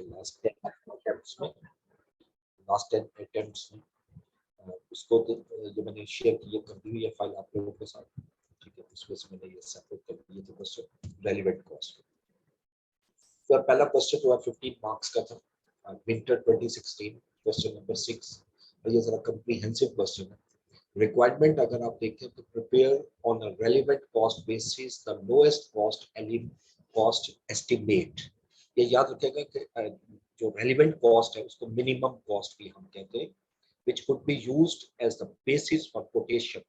Last 10 attempts में last 10 attempts में उसको जो मैंने शेयर की कर दी हुई है फाइल आप लोगों के साथ, ठीक है। उसमें से मैंने ये सेपरेट कर दिए थे क्वेश्चन रेलेवेंट कॉस्ट। तो पहला क्वेश्चन जो है 15 मार्क्स का था, विंटर 2016, क्वेश्चन नंबर 6। और ये जरा कम्प्रीहेंसिव क्वेश्चन है। रिक्वायरमेंट अगर आप देखें तो prepare on a relevant cost basis the lowest cost estimate. ये याद रखेगा कि जो रेलेवेंट कॉस्ट है उसको मिनिमम कॉस्ट भी हम कहते हैं, which could be used as the basis for quotation.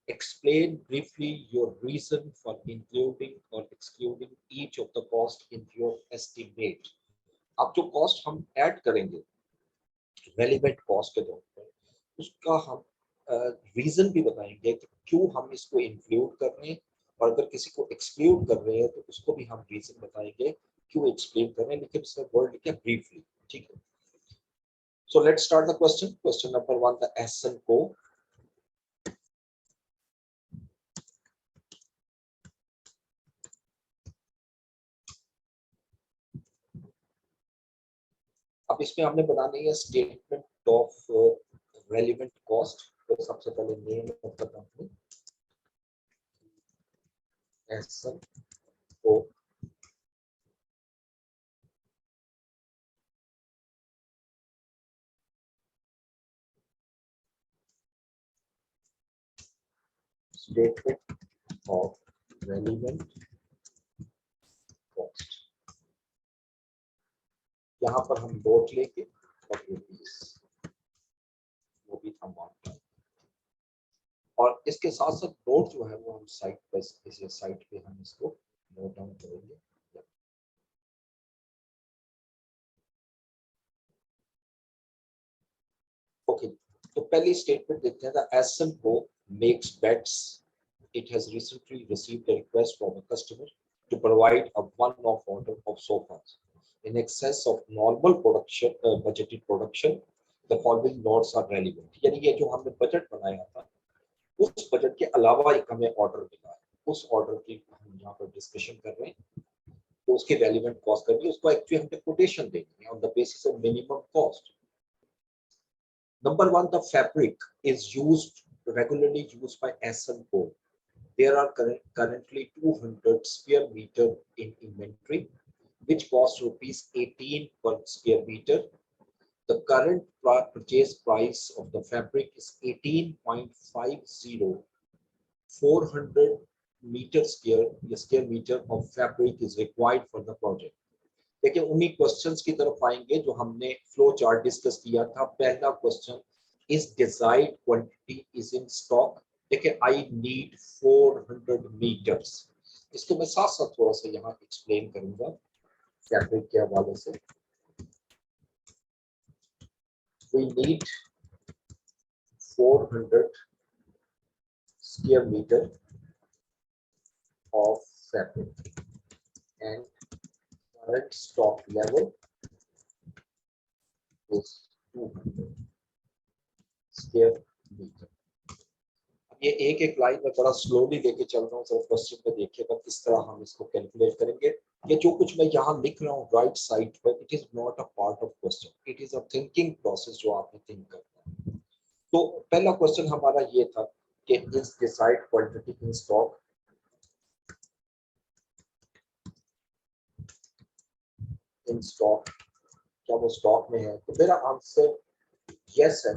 Explain briefly your reason for including or excluding each of the cost in your estimate. अब जो कॉस्ट हम ऐड करेंगे रेलिवेंट कॉस्ट के तौर पर, उसका हम रीजन भी बताएंगे कि क्यों हम इसको इंक्लूड कर रहे हैं, और अगर किसी को एक्सक्लूड कर रहे हैं तो उसको भी हम रीजन बताएंगे क्यों एक्सप्लेन कर रहे हैं, लेकिन उसका वर्ड लिखा ब्रीफली, ठीक है। So let's start the question. Question number 1, the S&Co. अब इसमें हमने बनानी है स्टेटमेंट ऑफ रेलेवेंट कॉस्ट। तो सबसे पहले name of the company S&Co, statement of relevant cost. यहाँ पर हम नोट लेके और रुपीस वो भी हम मानते हैं, और इसके साथ साथ नोट जो है वो हम साइट पर इस साइट पे हम इसको नोट डाउन करेंगे। ओके, तो पहली स्टेटमेंट देखते हैं। The S&Co makes bets. It has recently received a request from a customer to provide a one-off order of sofas in excess of normal production budgeted production. The following notes are relevant. यानी ये जो हमने budget बनाया था उस budget के अलावा एक हमें ऑर्डर मिला है, उस ऑर्डर की हम यहाँ पर डिस्कशन कर रहे हैं, तो उसकी रेलिवेंट कॉस्ट करनी है, उसको एक्चुअली हमने कोटेशन देनी है on the basis of minimum cost. Number 1, the fabric is regularly used by S&Co. There are currently 200 square meter in inventory, which costs rupees 18 per square meter. The current purchase price of the fabric is 18.50. 400 square meter of fabric is required for the project. देखिए उन्हीं questions की तरफ आएंगे जो हमने flow chart discuss किया था। पहला question, is desired quantity is in stock. देखिए आई नीड 400 मीटर्स। इसको मैं साथ साथ थोड़ा सा यहाँ एक्सप्लेन करूंगा फैब्रिक के हवाले से। We need 400 square metre of fabric and current stock level is 200 square meter. ये एक एक लाइन में बड़ा स्लोली लेके चल रहा हूँ, सिर्फ क्वेश्चन में देखिएगा किस तरह हम इसको कैलकुलेट करेंगे। ये जो कुछ मैं यहाँ लिख रहा हूँ राइट साइड पर, it is not a part of question, it is a thinking process जो आपने थिंक करना है। तो पहला क्वेश्चन हमारा ये था कि is decide quantity in stock. In stock, क्या वो स्टॉक में है? तो मेरा आंसर यस है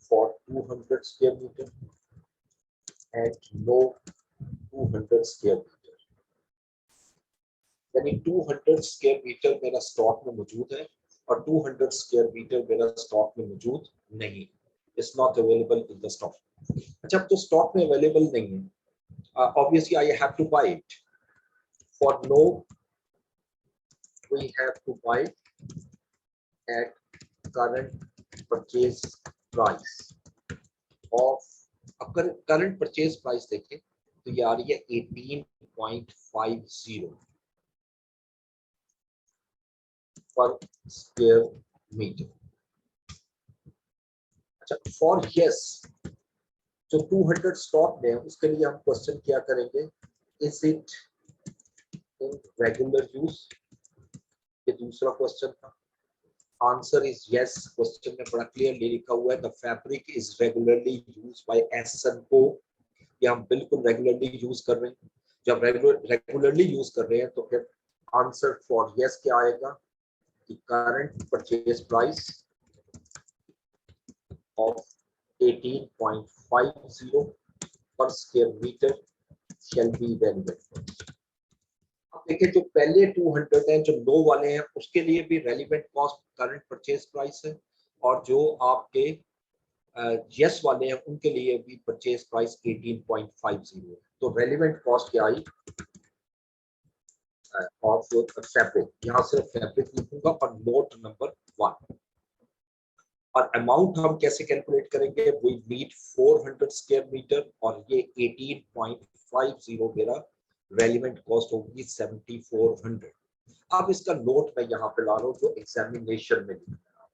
for 200 square metre and no 200 square metre. यानी 200 स्क्वायर मीटर मेरा स्टॉक में मौजूद है और 200 स्क्वायर मीटर मेरा स्टॉक में मौजूद नहीं, it's not available in the stock. अच्छा, अब तो स्टॉक में अवेलेबल नहीं है, obviously I have to buy it. For no we have to buy at current purchase price of, अगर current purchase price देखें तो ये आ रही है 18.50 पर स्क्वायर मीटर। अच्छा, फॉर यस जो 200 स्टॉक में है उसके लिए हम क्वेश्चन क्या करेंगे, is it in regular use, ये दूसरा क्वेश्चन था। Answer is yes. क्वेश्चन में बड़ा क्लियरली लिखा हुआ है the fabric is regularly used by एसएनको। ये हम बिल्कुल रेगुलरली यूज कर रहे हैं। जब रेगुलरली यूज कर रहे हैं तो फिर आंसर फॉर यस क्या आएगा कि current purchase price of 18.50 per square metre shall be relevant. अब देखिए जो पहले 200 हैं जो लो वाले हैं उसके लिए भी relevant cost current purchase price है, और जो आपके यस वाले हैं उनके लिए भी परचेज प्राइस 18.50 है। तो रेलिवेंट कॉस्ट क्या आई ऑफ फैब्रिक, यहाँ सिर्फ फैब्रिक लिखूंगा और नोट नंबर 1। और अमाउंट हम कैसे कैलकुलेट करेंगे, वी नीड 400 स्क्वायर मीटर और ये 18.50 मेरा रेलिवेंट कॉस्ट होगी 7400। अब इसका नोट मैं यहाँ पे ला रहा हूँ जो एग्जामिनेशन में लिखा है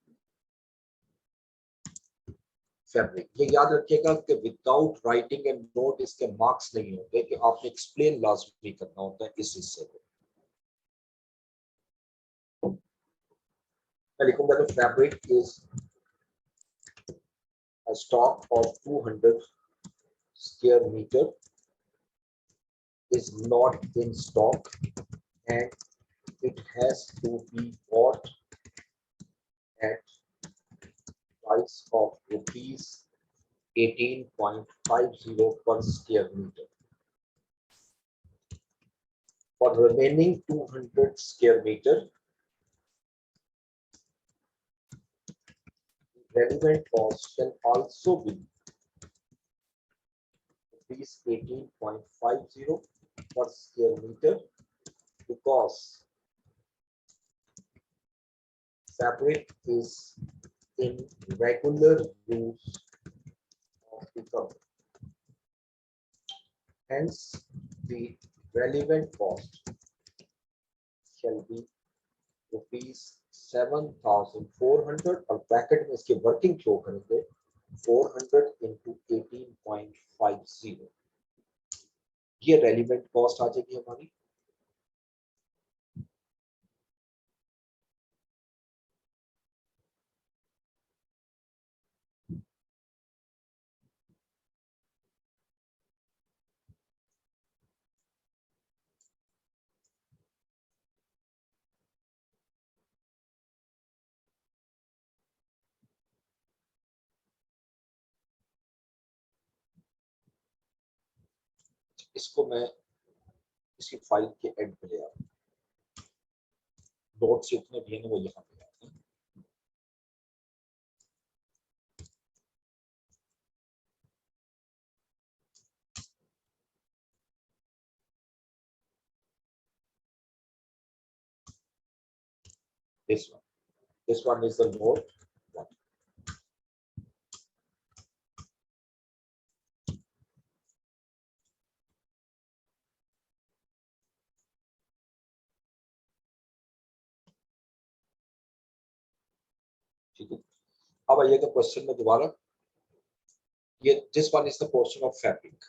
फैब्रिक। ये याद रखिएगा कि विदाउट राइटिंग एंड नोट इसके मार्क्स नहीं होते, कि आपने एक्सप्लेन लाजमी करना होता है इस हिस्से को। मैं लिखूंगा तो fabric is a stock of 200 square meter is not in stock and it has to be bought at price of rupees 18.50 per square meter. For remaining 200 square meter, relevant cost can also be rupees 18.50 per square meter because fabric is in regular use of the company. Hence, the relevant cost shall be rupees 7,400 और bracket में इसके working show करेंगे 400 into 18.50। ये relevant cost आ जाएगी हमारी। इसको मैं इसी फाइल के एंड पे ले आता हूँ। नोट्स जितने भी हैं वो यहाँ पे आते हैं। This one is the note 1. ठीक है, अब आइएगा क्वेश्चन में दोबारा। ये this one is the portion of fabric.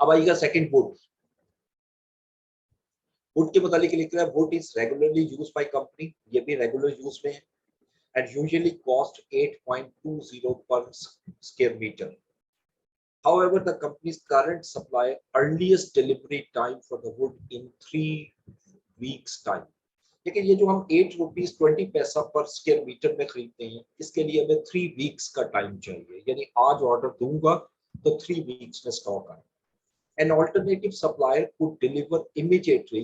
अब आइएगा सेकंड वुड। वुड के मुतालिक लिख रहा है would is regularly used by company, ये भी रेगुलर यूज में है, and usually cost 8.20 per square meter. However, the company's current supply earliest delivery time for the wood in 3 weeks time. लेकिन ये जो हम 8 रुपीज 20 पैसा पर स्क्वायर मीटर में खरीदते हैं, इसके लिए हमें 3 वीक्स का टाइम चाहिए, यानी आज ऑर्डर दूंगा तो 3 वीक्स में स्टॉक आए। An alternative supplier could deliver immediately,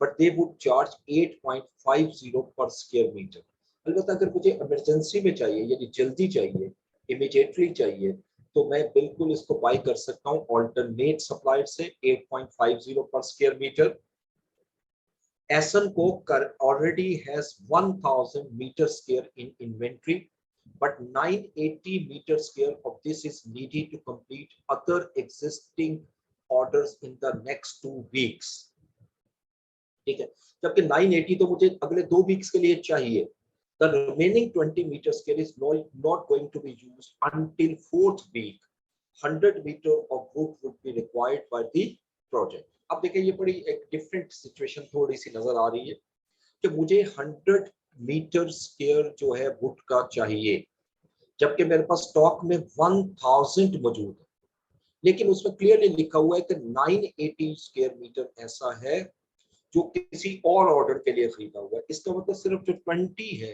but they would charge 8.50 per square meter. अलबत्ता अगर मुझे इमरजेंसी में चाहिए यानी जल्दी चाहिए, इमीडिएटली चाहिए, तो मैं बिल्कुल इसको बाय कर सकता हूँ ऑल्टरनेट सप्लायर से 8.50 पर स्क्वायर मीटर। एसन को already has 1000 meter square in inventory, but 980 meter square of this is needed to complete other existing orders in the next 2 weeks. ठीक है, जबकि 980 तो मुझे अगले 2 वीक्स के लिए चाहिए। The remaining 20 meter scale is not going to be used until 4th week. 100 meter of wood would be required by the project. अब देखिए ये बड़ी एक डिफरेंट सिचुएशन थोड़ी सी नजर आ रही है कि मुझे 100 मीटर स्क्वायर जो है वुड का चाहिए, जबकि मेरे पास स्टॉक में 1000 मौजूद है, लेकिन उसमें क्लियरली लिखा हुआ है कि 980 स्क्वायर मीटर ऐसा है जो किसी और ऑर्डर के लिए खरीदा हुआ है। इसका मतलब सिर्फ जो 20 है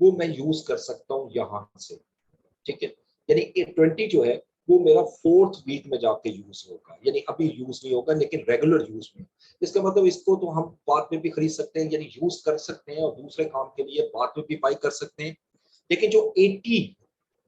वो मैं यूज कर सकता हूँ यहाँ से, ठीक है। यानी 20 जो है वो मेरा 4th वीक में जाके यूज होगा, यानी अभी यूज नहीं होगा लेकिन रेगुलर यूज में। इसका मतलब इसको तो हम बाद में भी खरीद सकते हैं, यानी यूज कर सकते हैं और दूसरे काम के लिए बाद में भी बाई कर सकते हैं। लेकिन जो 80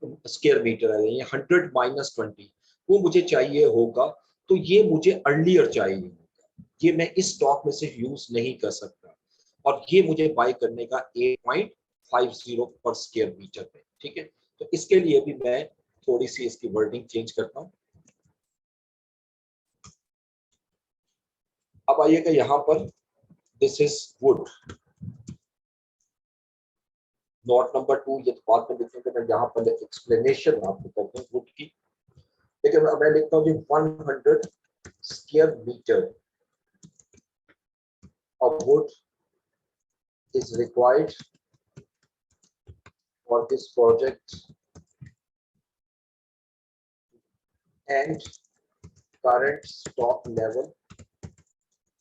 स्क्वायर मीटर है, ये 100 माइनस 20 वो मुझे चाहिए होगा, तो ये मुझे अर्लियर चाहिए होगा, ये मैं इस स्टॉक में से यूज नहीं कर सकता, और ये मुझे बाय करने का 8.50 पर स्क्वायर मीटर पे, ठीक है। तो इसके लिए भी मैं थोड़ी सी इसकी वर्डिंग चेंज करता हूँ। अब आइएगा यहाँ पर, this is would, note number 2, ये तो बाद में लिखेंगे, मैं यहाँ पर एक्सप्लेनेशन आपको करता हूँ वुड की। लेकिन मैं लिखता हूँ 100 square metre of wood is required for this project, and current stock level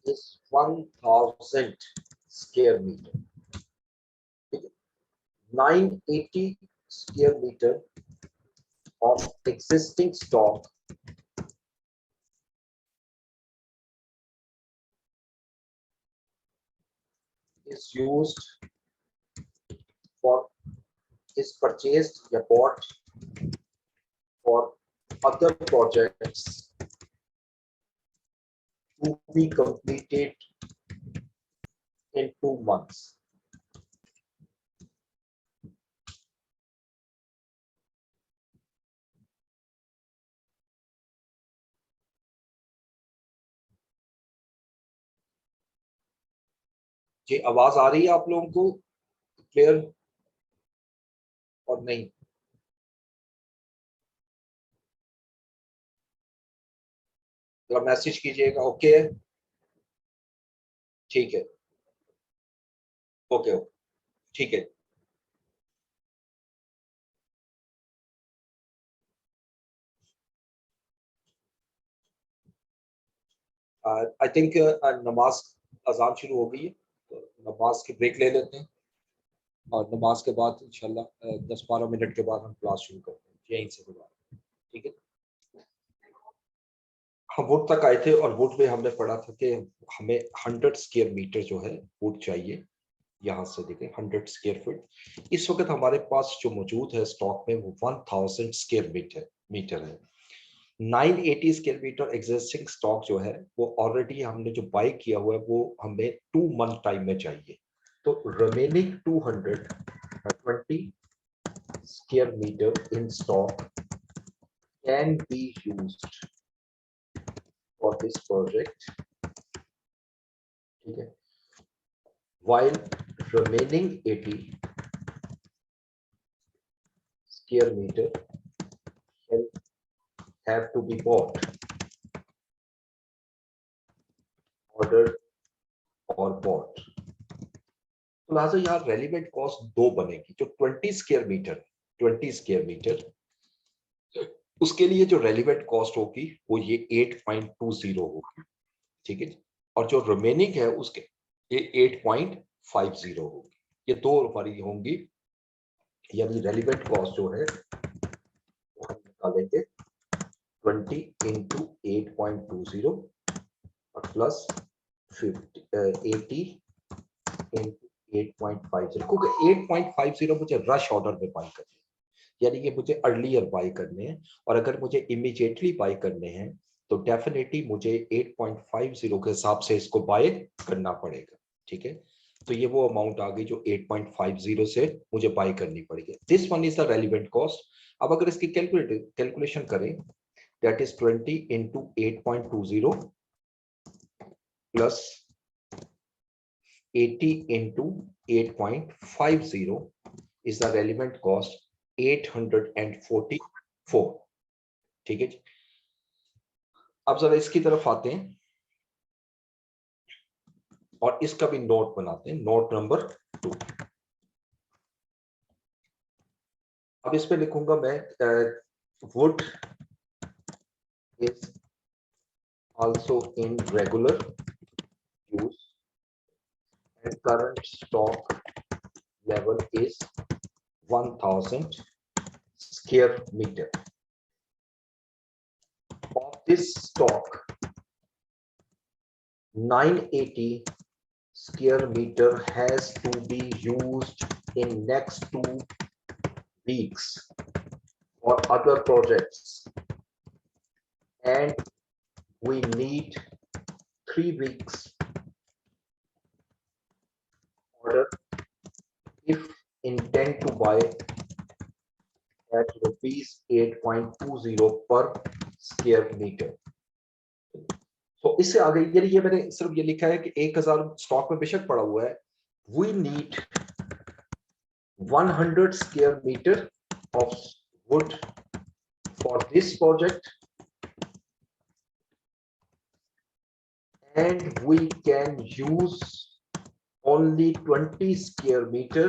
is 1000 square meter. 980 square meter of existing stock is used for, is purchased or bought for other projects to be completed in 2 months. जी आवाज आ रही है आप लोगों को clear और नहीं? जरा message कीजिएगा। ओके ठीक है, ओके ओके ठीक है। आई थिंक नमाज अजान शुरू हो गई है, तो नमाज की ब्रेक ले लेते हैं, और नमाज के बाद इंशाल्लाह 10-12 मिनट के बाद हम क्लास शुरू करते हैं यहीं से दोबारा, ठीक है। हम वुड तक आए थे, और वुड में हमने पढ़ा था कि हमें 100 स्क्वायर मीटर जो है वुड चाहिए। यहाँ से देखें 100 स्क्वायर फीट, इस वक्त हमारे पास जो मौजूद है स्टॉक में वो 1000 स्क्वायर मीटर है। 980 स्क्वायर मीटर एग्जिस्टिंग स्टॉक जो है वो ऑलरेडी हमने जो बाय किया हुआ है वो हमें 2 मंथ टाइम में चाहिए। तो remaining 220 square meter in stock can be used for this project, ठीक है, while remaining 80 square meter will have to be bought, ordered or bought। तो लिहाजा यहाँ रेलिवेंट कॉस्ट 2 बनेगी। जो 20 स्क्वायर मीटर उसके लिए जो रेलिवेंट कॉस्ट होगी वो ये 8.20 होगी, ठीक है। और जो रिमेनिंग है उसके ये 8.50 होगी। ये दो हमारी होंगी, यानी रेलिवेंट कॉस्ट जो है वो हम निकालेंगे 20 इंटू 8.20 और प्लस 80 इंटू 8.50, क्योंकि 8.50 मुझे रश ऑर्डर में बाई करनी है, यानी कि मुझे अर्लियर बाई करने हैं, और अगर मुझे इमीडिएटली बाई करने हैं तो डेफिनेटली मुझे 8.50 के हिसाब से इसको बाय करना पड़ेगा, ठीक है। तो ये वो अमाउंट आ गई जो 8.50 से मुझे बाय करनी पड़ेगी। This one is the relevant cost. अब अगर इसकी कैलकुलेशन करें, that is 20 into 8.20 plus 80 into 8.50 is the relevant cost 844, ठीक है। अब जरा इसकी तरफ आते हैं। और इसका भी नोट बनाते हैं, नोट नंबर 2। अब इस पे लिखूंगा मैं would is also in regular use and current stock level is 1000 square meter. Of this stock, 980 square meter has to be used in next 2 weeks for other projects, and we need 3 weeks order if intend to buy at rupees 8.20 per square meter. तो इससे आगे ये मैंने सिर्फ ये लिखा है कि 1000 स्टॉक में बेशक पड़ा हुआ है, we need 100 square meter of wood for this project, and we can use only 20 square meter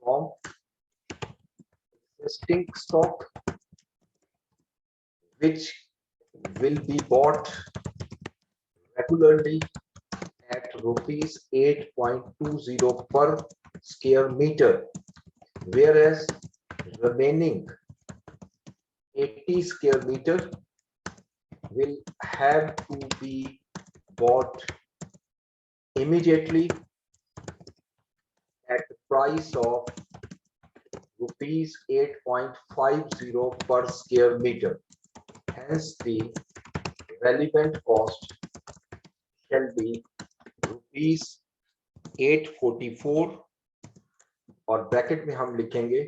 from existing stock, which will be bought regularly at rupees 8.20 per square meter, whereas remaining 80 square meter will have to be bought immediately at the price of rupees 8.50 per square meter. Hence the relevant cost shall be rupees 844, और bracket में हम लिखेंगे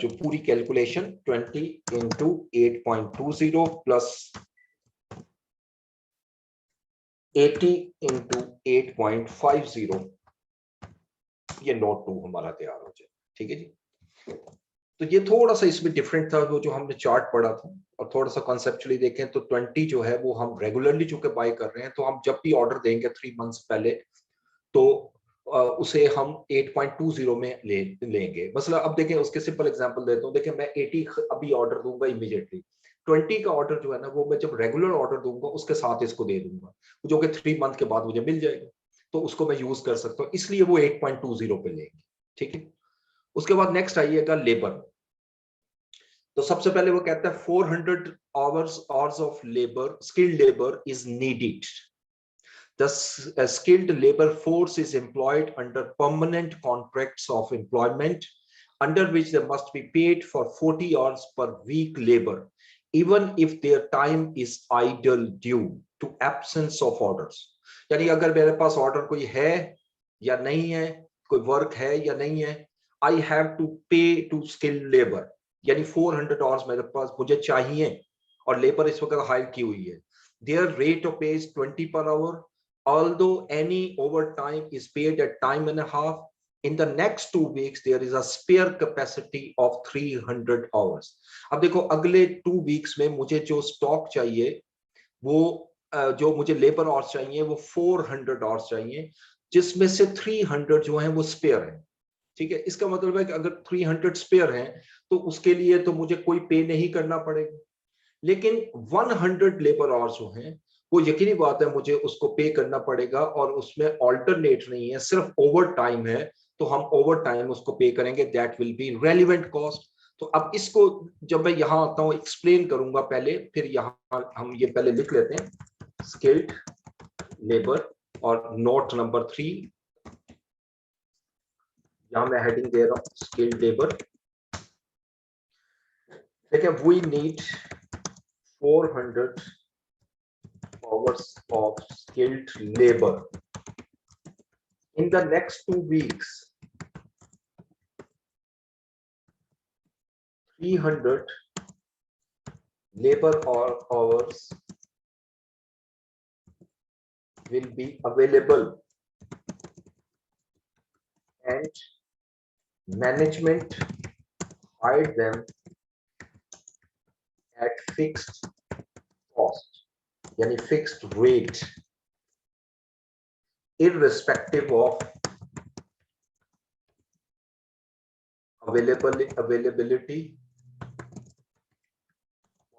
जो पूरी calculation 20 into 8.20 plus 80 into 8.50, ये note 2 हमारा तैयार हो जाए। ठीक है जी। तो ये थोड़ा सा इसमें डिफरेंट था वो जो हमने चार्ट पढ़ा था, और थोड़ा सा कॉन्सेप्चुअली देखें तो 20 जो है वो हम रेगुलरली चूंकि बाय कर रहे हैं, तो हम जब भी ऑर्डर देंगे 3 मंथ्स पहले, तो उसे हम 8.20 में लेंगे। मसला अब देखें, उसके सिंपल एग्जांपल देता हूं। देखें, मैं 80 अभी ऑर्डर दूंगा इमीडिएटली, 20 का ऑर्डर जो है ना वो मैं जब रेगुलर ऑर्डर दूंगा उसके साथ इसको दे दूंगा, जो कि 3 मंथ के बाद मुझे मिल जाएगा, तो उसको मैं यूज कर सकता हूँ, इसलिए वो 8.20 पे लेंगे। ठीक है। उसके बाद नेक्स्ट आइएगा लेबर। तो सबसे पहले वो कहता है 400 hours of labor, skilled labor is needed. The skilled labor force is employed under permanent contracts of employment, under which they must be paid for 40 hours per week labor, even if their time is idle due to absence of orders. यानी अगर मेरे पास order कोई है या नहीं है, कोई work है या नहीं है, आई हैव टू पे टू स्किल्ड लेबर, यानी 400 आवर्स मेरे पास मुझे चाहिए, और लेबर इस वक्त हायर की हुई है। Their rate of pay is 20 per hour, although any overtime is paid at time and a half. In the next 2 weeks there is a spare capacity of 300 hours. अब देखो, अगले 2 weeks में मुझे जो स्टॉक चाहिए, वो जो मुझे लेबर आवर्स चाहिए वो 400 आवर्स चाहिए, जिसमें से 300 जो है वो स्पेयर है। ठीक है। इसका मतलब है कि अगर 300 स्पेयर हैं तो उसके लिए तो मुझे कोई पे नहीं करना पड़ेगा, लेकिन 100 लेबर आवर्स जो हैं वो यकीनी बात है मुझे उसको पे करना पड़ेगा, और उसमें ऑल्टरनेट नहीं है, सिर्फ ओवर टाइम है, तो हम ओवर टाइम उसको पे करेंगे, that will be relevant cost. तो अब इसको जब मैं यहां आता हूं एक्सप्लेन करूंगा पहले, फिर यहां हम ये पहले लिख लेते हैं स्किल्ड लेबर, और नोट नंबर 3 यहां मैं हेडिंग दे रहा हूं स्किल्ड लेबर। देखिए, we need 400 hours of skilled labor in the next 2 weeks. 300 labor hours will be available, and management hired them at fixed cost, यानी fixed rate, irrespective of availability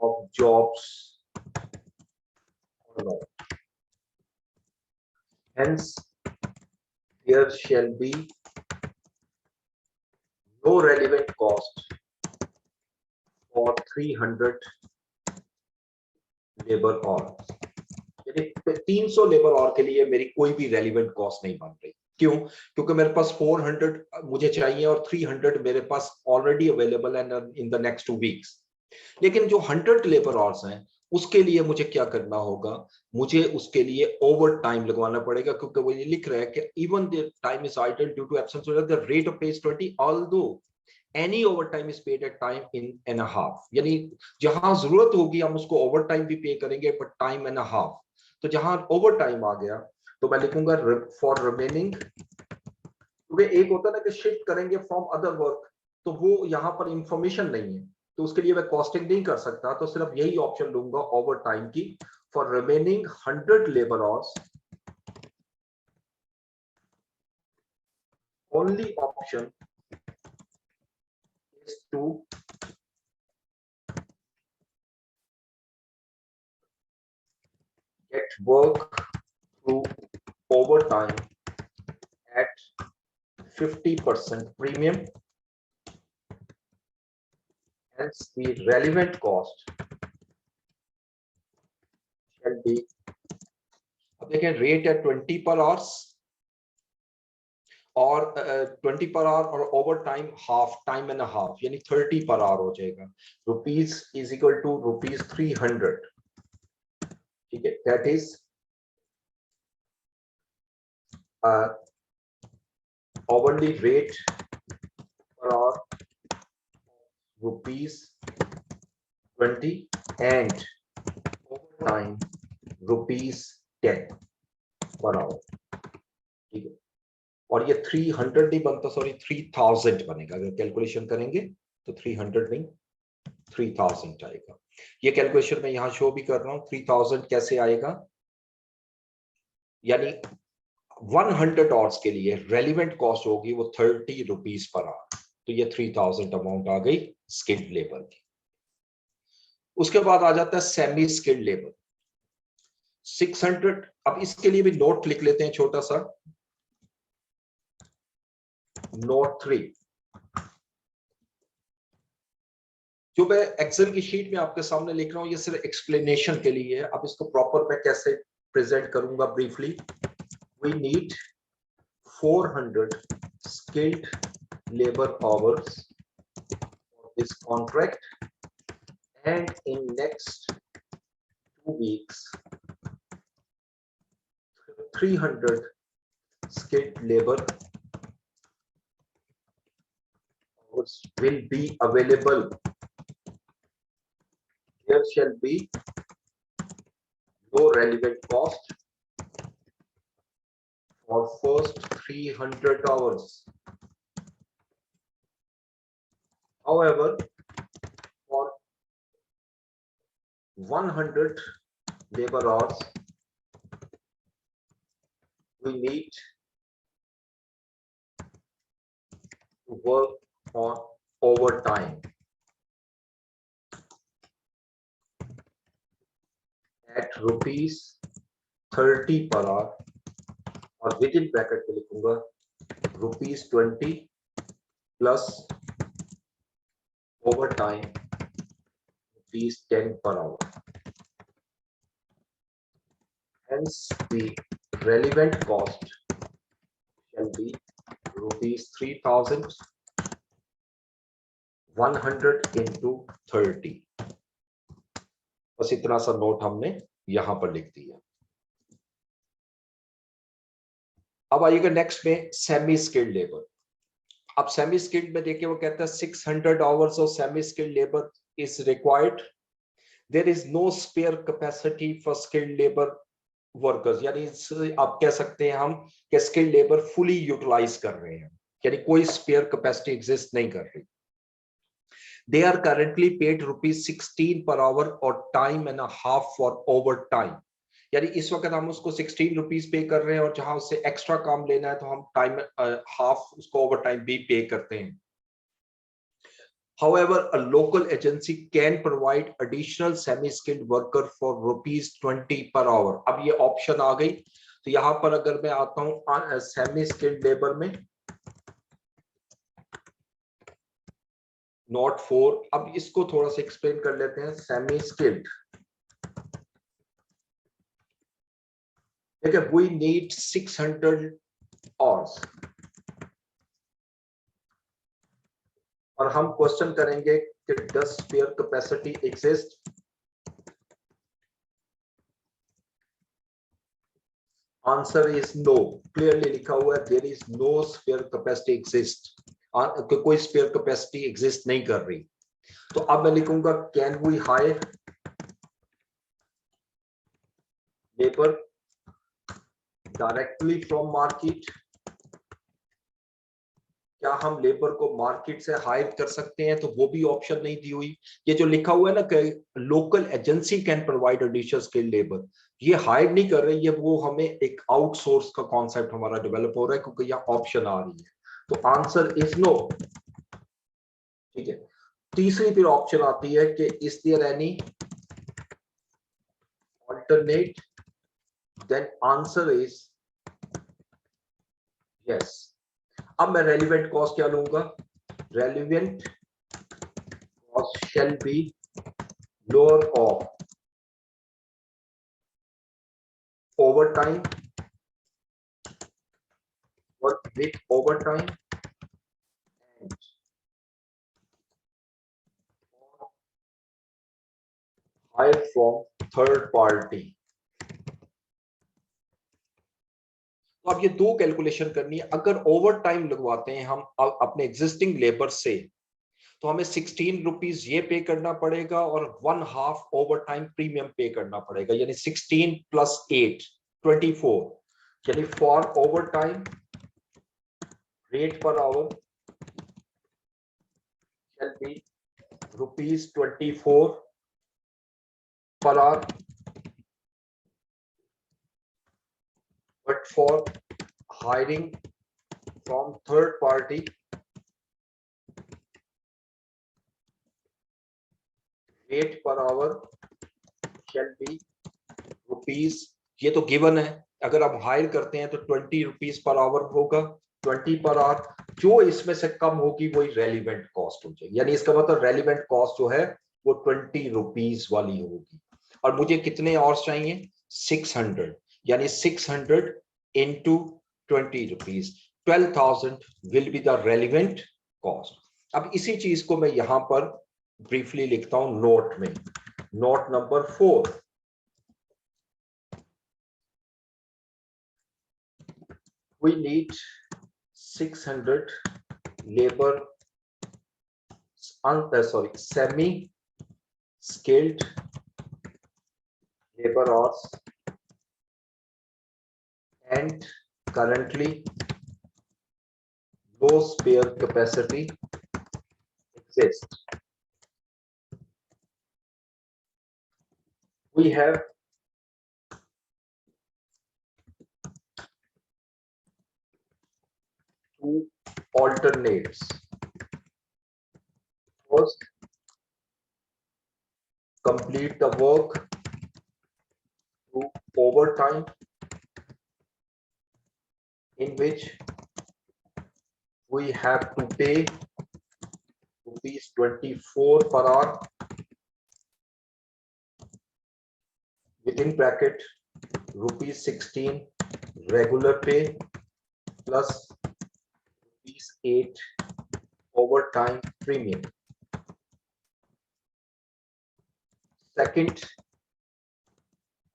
of jobs or not. Hence, there shall be no relevant cost for 300 labour hours. यानी 300 labour our के लिए मेरी कोई भी relevant cost नहीं बन रही. क्यों? क्योंकि मेरे पास 400 मुझे चाहिए और 300 मेरे पास ऑलरेडी अवेलेबल है इन द नेक्स्ट 2 वीक्स. लेकिन जो 100 लेबर आवर्स हैं उसके लिए मुझे क्या करना होगा? मुझे उसके लिए ओवर टाइम लगवाना पड़ेगा, क्योंकि वो ये लिख रहा है कि even the time is idle due to absence of the rate of pay is 20 although any overtime is paid at time in and a half. यानी जहां जरूरत होगी हम उसको ओवरटाइम भी पे करेंगे, but time and a half. तो जहां ओवरटाइम आ गया तो मैं लिखूंगा फॉर रिमेनिंग. क्योंकि एक होता है ना कि शिफ्ट करेंगे फ्रॉम अदर वर्क, तो वो यहाँ पर इंफॉर्मेशन नहीं है, तो उसके लिए मैं कॉस्टिंग नहीं कर सकता, तो सिर्फ यही ऑप्शन लूंगा ओवर टाइम की. For remaining 100 labour hours, only option is to get work through overtime at 50% premium. Hence, the relevant cost shall be, अब देखें, रेट है 20 पर आवर्स और 20 पर आवर और overtime half, time and half, यानी 30 per hour हो जाएगा. Rupees is equal to rupees 300. ठीक है, that is hourly rate per hour rupees 20 and overtime rupees 10 per hour. ठीक है, और ये 300 नहीं बनता, सॉरी 3000 बनेगा. अगर कैलकुलेशन करेंगे तो 300 नहीं 3000 आएगा. ये कैलकुलेशन मैं यहां शो भी कर रहा हूं. 3000 कैसे आएगा? यानी 100 आवर्स के लिए रेलिवेंट कॉस्ट होगी वो 30 रुपीज पर आवर. तो ये 3000 अमाउंट आ गई स्किल्ड लेबर की. उसके बाद आ जाता है सेमी स्किल्ड लेबर 600. अब इसके लिए भी नोट लिख लेते हैं, छोटा सा नोट 3. जो मैं एक्सेल की शीट में आपके सामने लिख रहा हूं ये सिर्फ एक्सप्लेनेशन के लिए है. अब इसको प्रॉपर मैं कैसे प्रेजेंट करूंगा briefly. We need 400 skilled labor hours for this contract, and in next 2 weeks 300 skilled labor hours will be available. There shall be no relevant cost for first 300 hours. However, for 100 labor hours, we need to work on overtime at rupees 30 per hour, और with in bracket पे लिखूंगा rupees 20 plus over time rupees 10 per hour. Hence, the relevant cost shall be rupees 3000 100 into 30. बस इतना सा note हमने यहां पर लिख दिया. अब आइएगा नेक्स्ट में सेमी स्किल्ड लेबर. अब सेमी स्किल्ड में देखिए वो कहता है 600 hours of semi skilled labour is required. There is no spare capacity for skilled labour workers. यानी आप कह सकते हैं हम कि स्किल्ड लेबर फुली यूटिलाइज कर रहे हैं, यानी कोई स्पेयर कैपेसिटी एग्जिस्ट नहीं कर रही. They are currently paid rupees 16 per hour or time and a half for overtime. यानी इस वक्त हम उसको 16 रुपीज पे कर रहे हैं और जहां उससे एक्स्ट्रा काम लेना है तो हम टाइम हाफ उसको ओवर टाइम भी पे करते हैं. However, a local agency can provide additional semi-skilled worker for rupees 20 per hour. अब ये ऑप्शन आ गई. तो यहां पर अगर मैं आता हूं सेमी स्किल्ड लेबर में, नॉट फोर. अब इसको थोड़ा सा एक्सप्लेन कर लेते हैं. सेमी स्किल्ड, देखिए, वी नीड 600 आवर्स और हम क्वेश्चन करेंगे कि does spare capacity exist. Answer is no. Clearly लिखा हुआ है there is no spare capacity exist. कोई स्पेयर कैपेसिटी एग्जिस्ट नहीं कर रही. तो अब मैं लिखूंगा can we hire labour directly from market. क्या हम लेबर को मार्केट से हायर कर सकते हैं? तो वो भी ऑप्शन नहीं दी हुई. ये जो लिखा हुआ है ना कि local agency can provide additional skilled labour, ये हायर नहीं कर रही है, वो हमें एक आउटसोर्स का कॉन्सेप्ट हमारा डेवलप हो रहा है क्योंकि यह ऑप्शन आ रही है. तो आंसर इज नो. ठीक है. तीसरी फिर ऑप्शन आती है कि is there any alternate, then answer is yes. अब मैं रेलिवेंट कॉस्ट क्या लूंगा? Relevant cost shall be lower of overtime, work with overtime, and hire from third party. तो अब ये दो कैलकुलेशन करनी है. अगर ओवर टाइम लगवाते हैं हम अपने एग्जिस्टिंग लेबर से, तो हमें 16 रुपीज ये पे करना पड़ेगा और 1/2 ओवर टाइम प्रीमियम पे करना पड़ेगा, यानी 16 प्लस 8 24. यानी for over time rate per our shall be rupees 24 per hour, but for hiring from third party rate per hour shall be rupees. ये तो गिवन है. अगर आप हायर करते हैं तो 20 रुपीज पर आवर होगा, 20 पर आवर. जो इसमें से कम होगी वही रेलिवेंट कॉस्ट हो जाएगी. यानी इसका मतलब रेलिवेंट कॉस्ट जो है वो 20 रुपीज वाली होगी. और मुझे कितने आवर्स चाहिए? 600. यानी 600 into 20 rupees, 12,000 will be the relevant cost. अब इसी चीज को मैं यहां पर ब्रीफली लिखता हूं नोट में. Note number 4. We need 600 labor, semi-skilled labor hours, and currently no spare capacity exists. We have two alternates. First, complete the work through overtime, in which we have to pay rupees 24 per hour, within bracket rupees 16 regular pay plus rupees 8 overtime premium. Second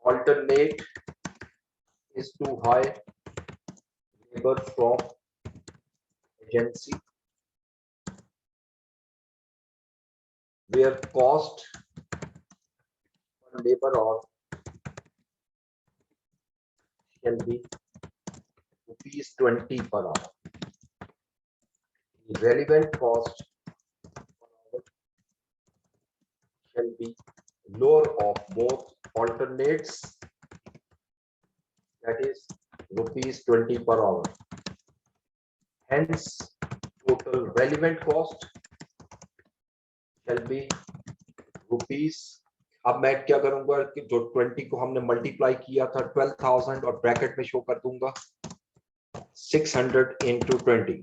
alternate is to hire labor from agency, where cost per labor hour shall be rupees 20 per hour. The relevant cost per hour shall be lower of both alternates that is rupees 20 per hour. Hence total relevant cost shall be rupees, अब मैं क्या करूंगा कि जो 20 को हमने multiply किया था 12,000 और ब्रैकेट में शो कर दूंगा 600 into 20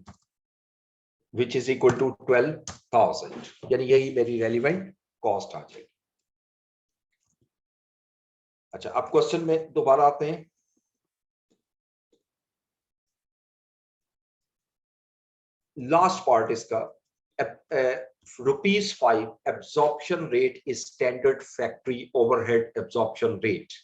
which is equal to 12,000, यानी यही मेरी रेलिवेंट कॉस्ट आ जाएगी। अच्छा, अब क्वेश्चन में दोबारा आते हैं। लास्ट पार्ट इसका, ₹5 absorption rate is standard factory overhead absorption rate.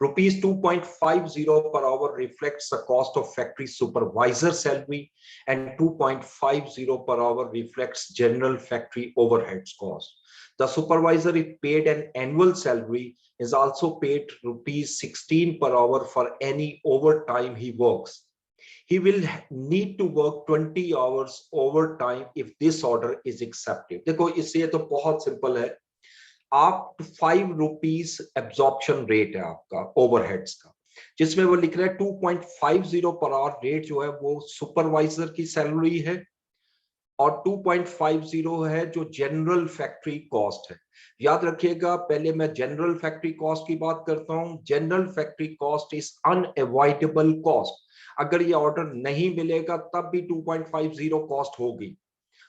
Rupees 2.50 per hour reflects the cost of factory supervisor salary and 2.50 per hour reflects general factory overheads cost. The supervisor is paid an annual salary, is also paid rupees 16 per hour for any overtime he works. He will need to work 20 hours overtime if this order is accepted. देखो इससे तो बहुत simple है, आप ₹5 absorption rate है आपका overheads का, जिसमें वो लिख रहा है 2.50 पर आवर रेट जो है वो सुपरवाइजर की सैलरी है और 2.50 है जो जनरल फैक्ट्री कॉस्ट है। याद रखिएगा, पहले मैं जनरल फैक्ट्री कॉस्ट की बात करता हूं। General factory cost is unavoidable cost, अगर ये ऑर्डर नहीं मिलेगा तब भी 2.50 कॉस्ट होगी,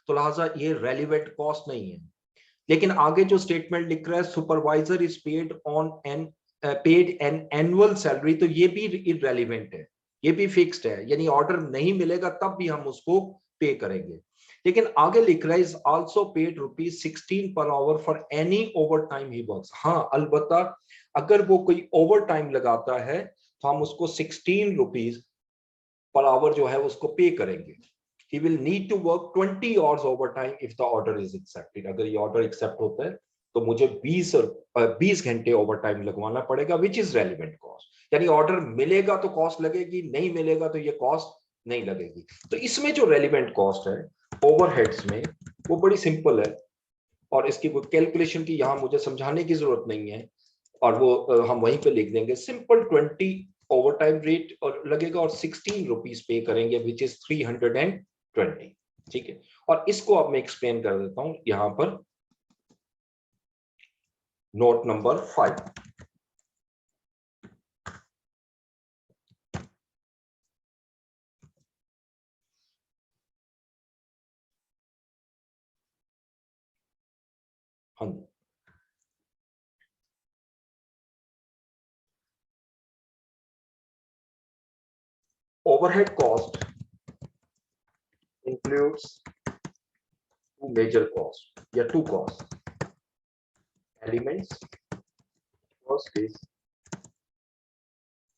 तो लिहाजा ये रेलिवेंट कॉस्ट नहीं है। लेकिन आगे जो स्टेटमेंट लिख रहा है supervisor is paid an annual salary, तो ये भी इररेलेवेंट है, ये भी फिक्स्ड है, यानी ऑर्डर नहीं मिलेगा तब भी हम उसको पे करेंगे। लेकिन आगे लिख रहा है is also paid rupees 16 per hour for any over time he works. हाँ, अलबत्ता अगर वो कोई ओवर टाइम लगाता है तो हम उसको 16 रुपीज पर आवर जो है उसको पे करेंगे। He will need to work 20 hours overtime if the order is accepted. अगर ये ऑर्डर एक्सेप्ट होता है तो मुझे 20 घंटे ओवरटाइम लगवाना पड़ेगा, विच इज रेलिवेंट कॉस्ट। यानी ऑर्डर मिलेगा तो कॉस्ट लगेगी, नहीं मिलेगा तो ये कॉस्ट नहीं लगेगी। तो इसमें जो रेलिवेंट कॉस्ट है ओवरहेड्स में वो बड़ी सिंपल है और इसकी कोई कैलकुलेशन की यहां मुझे समझाने की जरूरत नहीं है, और वो हम वहीं पे लिख देंगे। सिंपल 20 ओवरटाइम रेट और लगेगा और 16 रुपीज पे करेंगे, विच इज 320। ठीक है, और इसको अब मैं एक्सप्लेन कर देता हूं यहां पर नोट नंबर 5। हाँ, overhead cost includes two major costs, या two costs elements. First is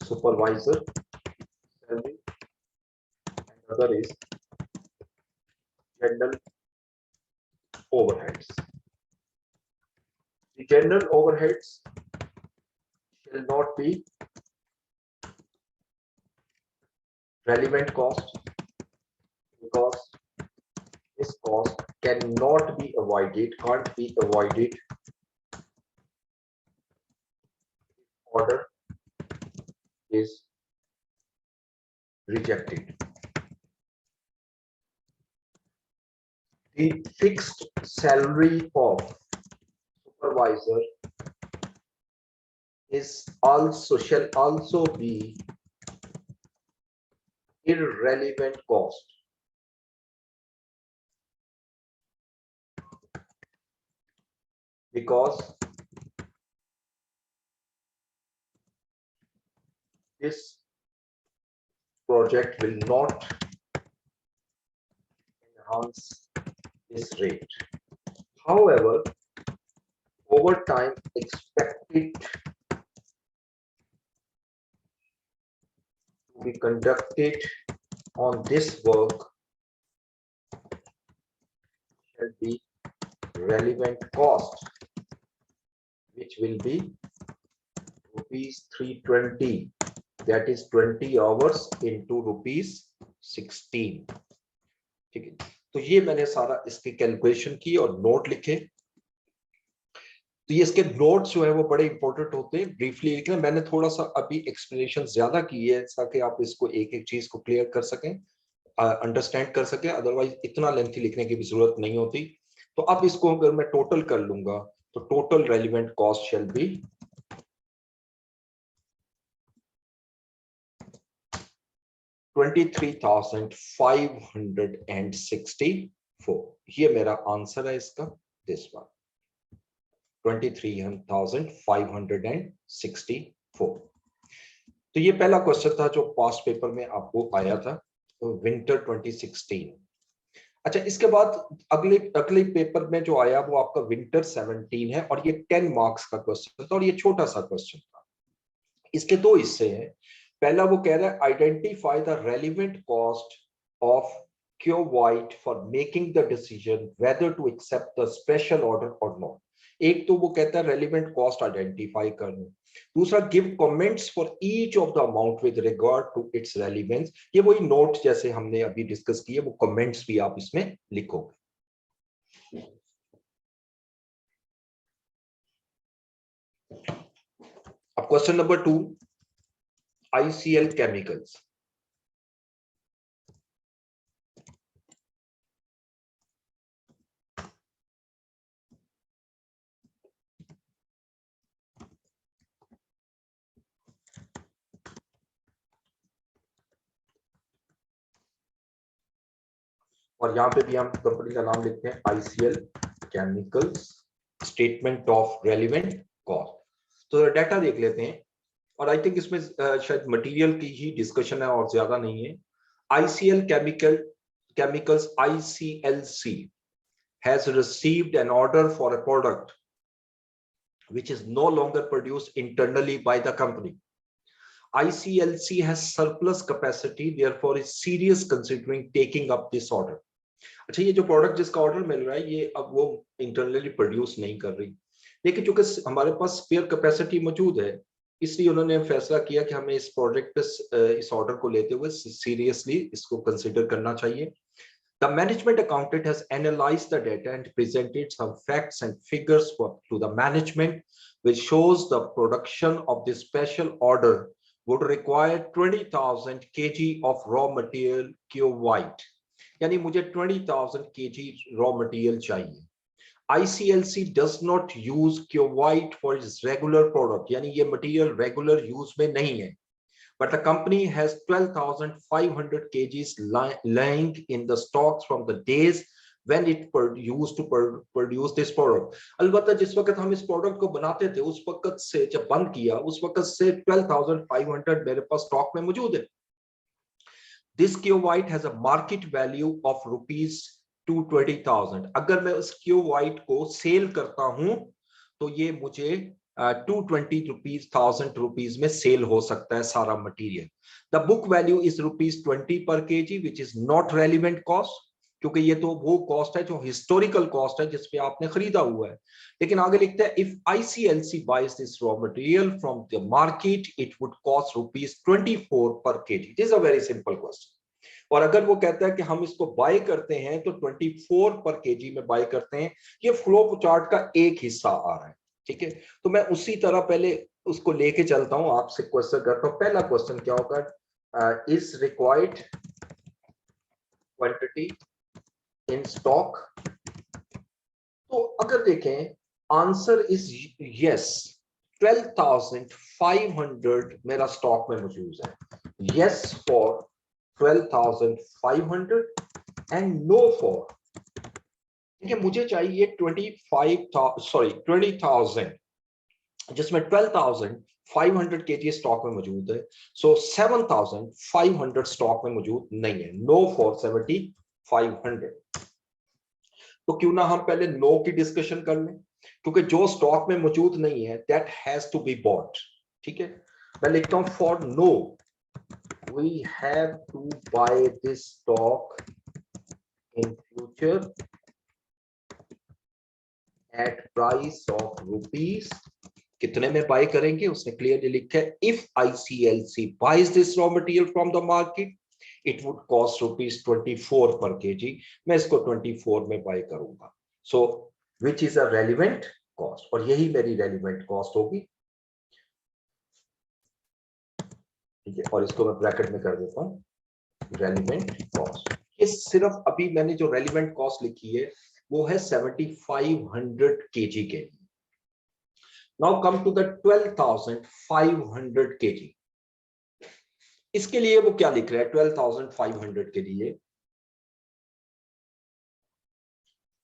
supervisor salary and other is general overheads. The general overheads shall not be relevant cost because this cost cannot be avoided, can't be avoided if order is rejected. The fixed salary of supervisor shall also be irrelevant cost because this project will not enhance this rate. However, over time expected to be conducted on this work shall be relevant cost, which will be rupees 320, that is 20 hours into rupees 16। ठीक है, तो ये मैंने सारा इसकी calculation की और note लिखे। तो ये इसके नोट्स जो है वो बड़े इंपॉर्टेंट होते हैं, ब्रीफली लिखना। मैंने थोड़ा सा अभी एक्सप्लेनेशन ज्यादा की है ताकि आप इसको एक एक चीज को क्लियर कर सकें, अंडरस्टैंड कर सकें, अदरवाइज इतना लेंथी लिखने की भी जरूरत नहीं होती। तो अब इसको अगर मैं टोटल कर लूंगा तो total relevant cost shall be 23,564। ये मेरा आंसर है इसका, दिस वन 23,564। तो ये पहला क्वेश्चन था जो पास्ट पेपर में आपको आया था, तो विंटर 2016। अच्छा, इसके बाद अगले अगले पेपर में जो आया वो आपका विंटर 17 है, और ये 10 मार्क्स का क्वेश्चन था और ये छोटा सा क्वेश्चन था। इसके दो हिस्से हैं। पहला वो कह रहा है identify the relevant cost of क्योवाइट for making the decision whether to accept the special order और नॉट। एक तो वो कहता है रेलिवेंट कॉस्ट आइडेंटिफाई करना, दूसरा give comments for each of the amount with regard to its relevance. ये वही नोट जैसे हमने अभी डिस्कस किए, वो कमेंट्स भी आप इसमें लिखोगे। अब क्वेश्चन नंबर 2, ICL केमिकल्स। और यहां पे भी हम कंपनी का नाम लिखते हैं ICL chemicals, statement of relevant cost. तो डाटा देख लेते हैं, और आई थिंक इसमें शायद मटेरियल की ही डिस्कशन है और ज्यादा नहीं है। ICL chemicals ICLC has received an order for a product which is no longer produced internally by the company. ICLC has surplus capacity, therefore is serious considering taking up this order. अच्छा, ये जो product जिसका order मिल रहा है ये अब वो internally produce नहीं कर रही, लेकिन चूंकि हमारे पास स्पेयर कैपेसिटी मौजूद है, इसलिए उन्होंने फैसला किया कि हमें इस प्रोजेक्ट पे इस ऑर्डर को लेते हुए सीरियसली इसको कंसीडर करना चाहिए। The management accountant has analyzed the data and presented some facts and figures to the management, which shows the production of this special order would require 20,000 kg of raw material Q-white. यानी मुझे 20,000 kg raw material चाहिए। ICLC does not use Q-white for its regular product, यानी ये material regular use में नहीं है। But the company has 12,500 kgs lying in the stocks from the days when it used to produce this product. अलबत्ता जिस वक्त हम इस प्रोडक्ट को बनाते थे उस वक्त से जब बंद किया उस वक्त से 12,500 मेरे पास स्टॉक में मौजूद है। This Q-white has a market value of rupees 220,000। अगर मैं उस Q-white को सेल करता हूं तो ये मुझे 220,000 रुपीज में सेल हो सकता है सारा material. The book value is ₹20 पर KG which is not relevant cost, क्योंकि ये तो वो कॉस्ट है जो हिस्टोरिकल कॉस्ट है जिसपे आपने खरीदा हुआ है। लेकिन आगे लिखते हैं if ICLC buys this raw material from the market it would cost ₹24 per kg. This a very simple question. और अगर वो कहता है कि हम इसको बाय करते हैं तो 24 पर केजी में बाय करते हैं, ये फ्लो चार्ट का एक हिस्सा आ रहा है, ठीक है। तो मैं उसी तरह पहले उसको लेके चलता हूं, आपसे क्वेश्चन करता हूं। पहला क्वेश्चन क्या होगा, is required quantity in stock. तो अगर देखें आंसर इज यस, 12,500 मेरा स्टॉक में मौजूद है। Yes for 12,500 and no for, ठीक है, मुझे चाहिए 20,000 जिसमें 12,500 kg स्टॉक में मौजूद है। सो 7,500 स्टॉक में मौजूद नहीं है। No for 7,500। तो क्यों ना हम पहले नो की डिस्कशन कर लें, क्योंकि जो स्टॉक में मौजूद नहीं है that has to be bought, ठीक है। मैं लिखता हूं for no we have to buy this stock in future at price of rupees. कितने में बाय करेंगे उसने क्लियरली लिखा है, if ICLC buys this raw material from the market it would cost ₹24 per KG. मैं इसको 24 में बाय करूंगा। So which is a relevant cost, और यही मेरी रेलिवेंट कॉस्ट होगी। ठीक है, और इसको मैं ब्रैकेट में कर देता हूं रेलिवेंट कॉस्ट। ये सिर्फ अभी मैंने जो रेलिवेंट कॉस्ट लिखी है वो है 7500 केजी के लिए। Now come to the 12,500 KG. इसके लिए वो क्या लिख रहा है 12,500 के लिए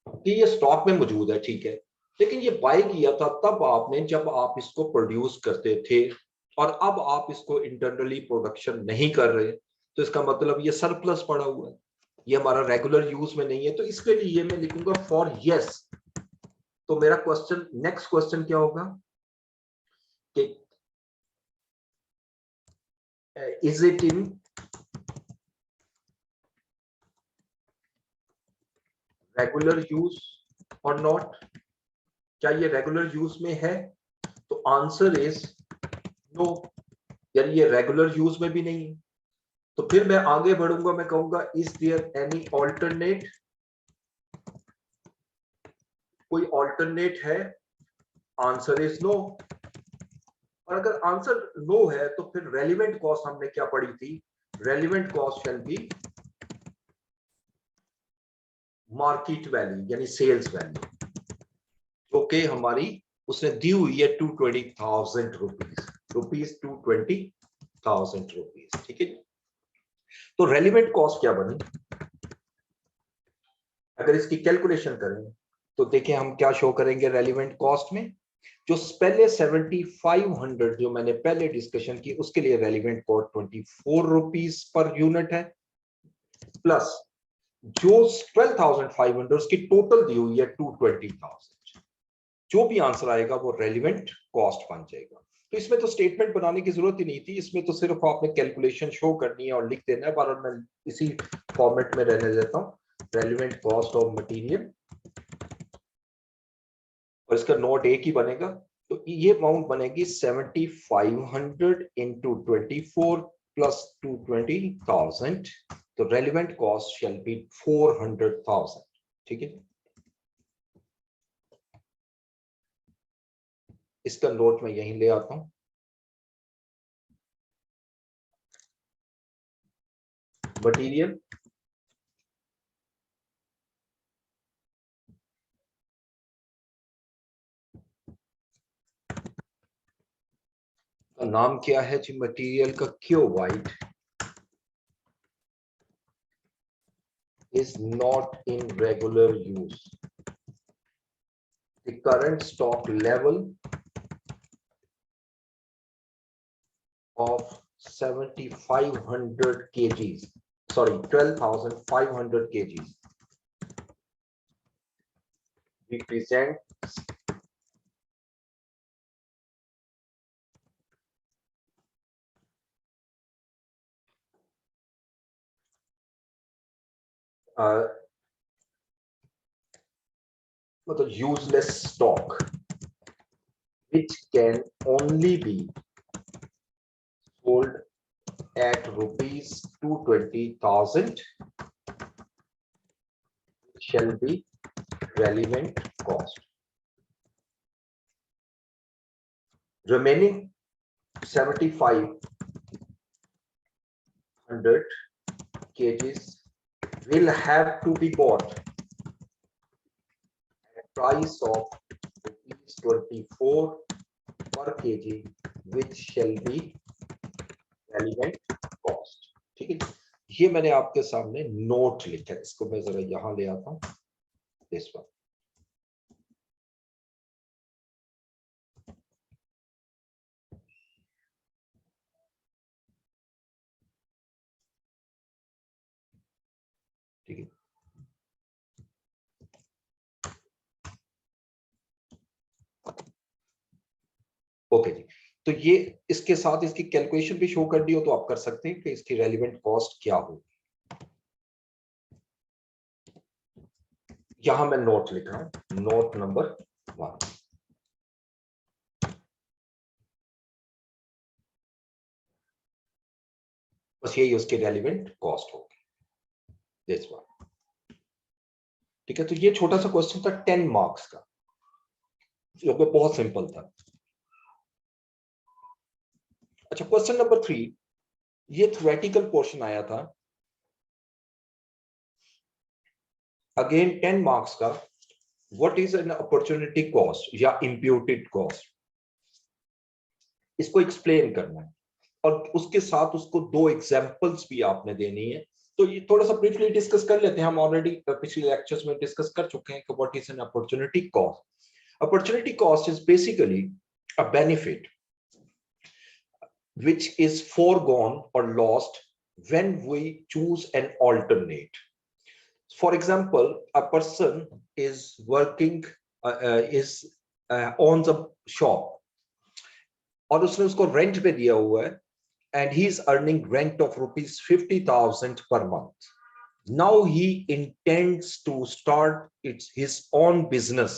कि ये स्टॉक में मौजूद है, ठीक है, लेकिन ये बाय किया था तब आपने जब आप इसको प्रोड्यूस करते थे, और अब आप इसको इंटरनली प्रोडक्शन नहीं कर रहे, तो इसका मतलब ये सरप्लस पड़ा हुआ है, ये हमारा रेगुलर यूज में नहीं है। तो इसके लिए मैं लिखूंगा फॉर यस। तो मेरा क्वेश्चन, नेक्स्ट क्वेश्चन क्या होगा कि is it in regular use और नॉट, क्या ये रेगुलर यूज में है? तो आंसर इज नो, यानी ये रेगुलर यूज में भी नहीं है। तो फिर मैं आगे बढ़ूंगा, मैं कहूंगा इज देयर एनी ऑल्टरनेट, कोई ऑल्टरनेट है? Answer is no. और अगर आंसर नो है तो फिर रेलिवेंट कॉस्ट हमने क्या पढ़ी थी? Relevant cost can be market value यानी सेल्स वैल्यू, जो कि हमारी उसने दी हुई है 220,000 रुपीज 220,000 रुपीज। ठीक है, तो रेलिवेंट कॉस्ट क्या बनी? अगर इसकी कैलकुलेशन करें तो देखिए हम क्या शो करेंगे रेलिवेंट कॉस्ट में। जो पहले 7500 जो मैंने पहले डिस्कशन की उसके लिए relevant cost 24 rupees per unit है, प्लस जो 12,500 उसकी टोटल दी हुई है 220,000। जो भी आंसर आएगा वो रेलिवेंट कॉस्ट बन जाएगा। तो इसमें तो स्टेटमेंट बनाने की जरूरत ही नहीं थी, इसमें तो सिर्फ आपने कैलकुलेशन शो करनी है और लिख देना है। पर मैं इसी फॉर्मेट में रहने देता हूं, रेलिवेंट कॉस्ट ऑफ मटेरियल, और इसका नोट एक ही बनेगा। तो ये अमाउंट बनेगी 7500 इंटू 24 प्लस 220,000। तो रेलिवेंट कॉस्ट शैल बी 400,000। ठीक है, इसका नोट मैं यहीं ले आता हूं। मटीरियल का नाम क्या है जी? मटेरियल का क्यों white is not in regular use. The current stock level of 7,500 kgs, sorry 12,500 kgs represents मतलब useless stock which can only be sold at rupees 220,000 shall be relevant cost. Remaining 7,500 kgs will have to be bought at price of rupees 24 per kg, which shall be relevant cost. ठीक है, ये मैंने आपके सामने note लिखा है, इसको मैं जरा यहां ले आता हूं। इस पर ठीक है, ओके जी। तो ये इसके साथ इसकी कैलकुलेशन भी शो कर दी हो तो आप कर सकते हैं कि इसकी रेलिवेंट कॉस्ट क्या होगी। यहां मैं नोट लिख रहा हूं, नोट नंबर 1। बस यही उसकी रेलिवेंट कॉस्ट होगी, दिस वन। ठीक है, तो ये छोटा सा क्वेश्चन था 10 मार्क्स का। क्योंकि बहुत सिंपल था। अच्छा, क्वेश्चन नंबर 3, ये थ्योरेटिकल पोर्शन आया था, अगेन 10 मार्क्स का। What is an opportunity cost या इंप्यूटेड कॉस्ट, इसको एक्सप्लेन करना है और उसके साथ उसको 2 एग्जांपल्स भी आपने देनी है। तो ये थोड़ा सा ब्रीफली डिस्कस कर लेते हैं, हम ऑलरेडी पिछले लेक्चर्स में डिस्कस कर चुके हैं कि what is an opportunity cost. Opportunity cost is basically a benefit which is foregone or lost when we choose an alternate. For example, a person is working, owns a shop और उसने उसको rent पे दिया हुआ है and he is earning rent of rupees 50,000 per month. Now he intends to start his own business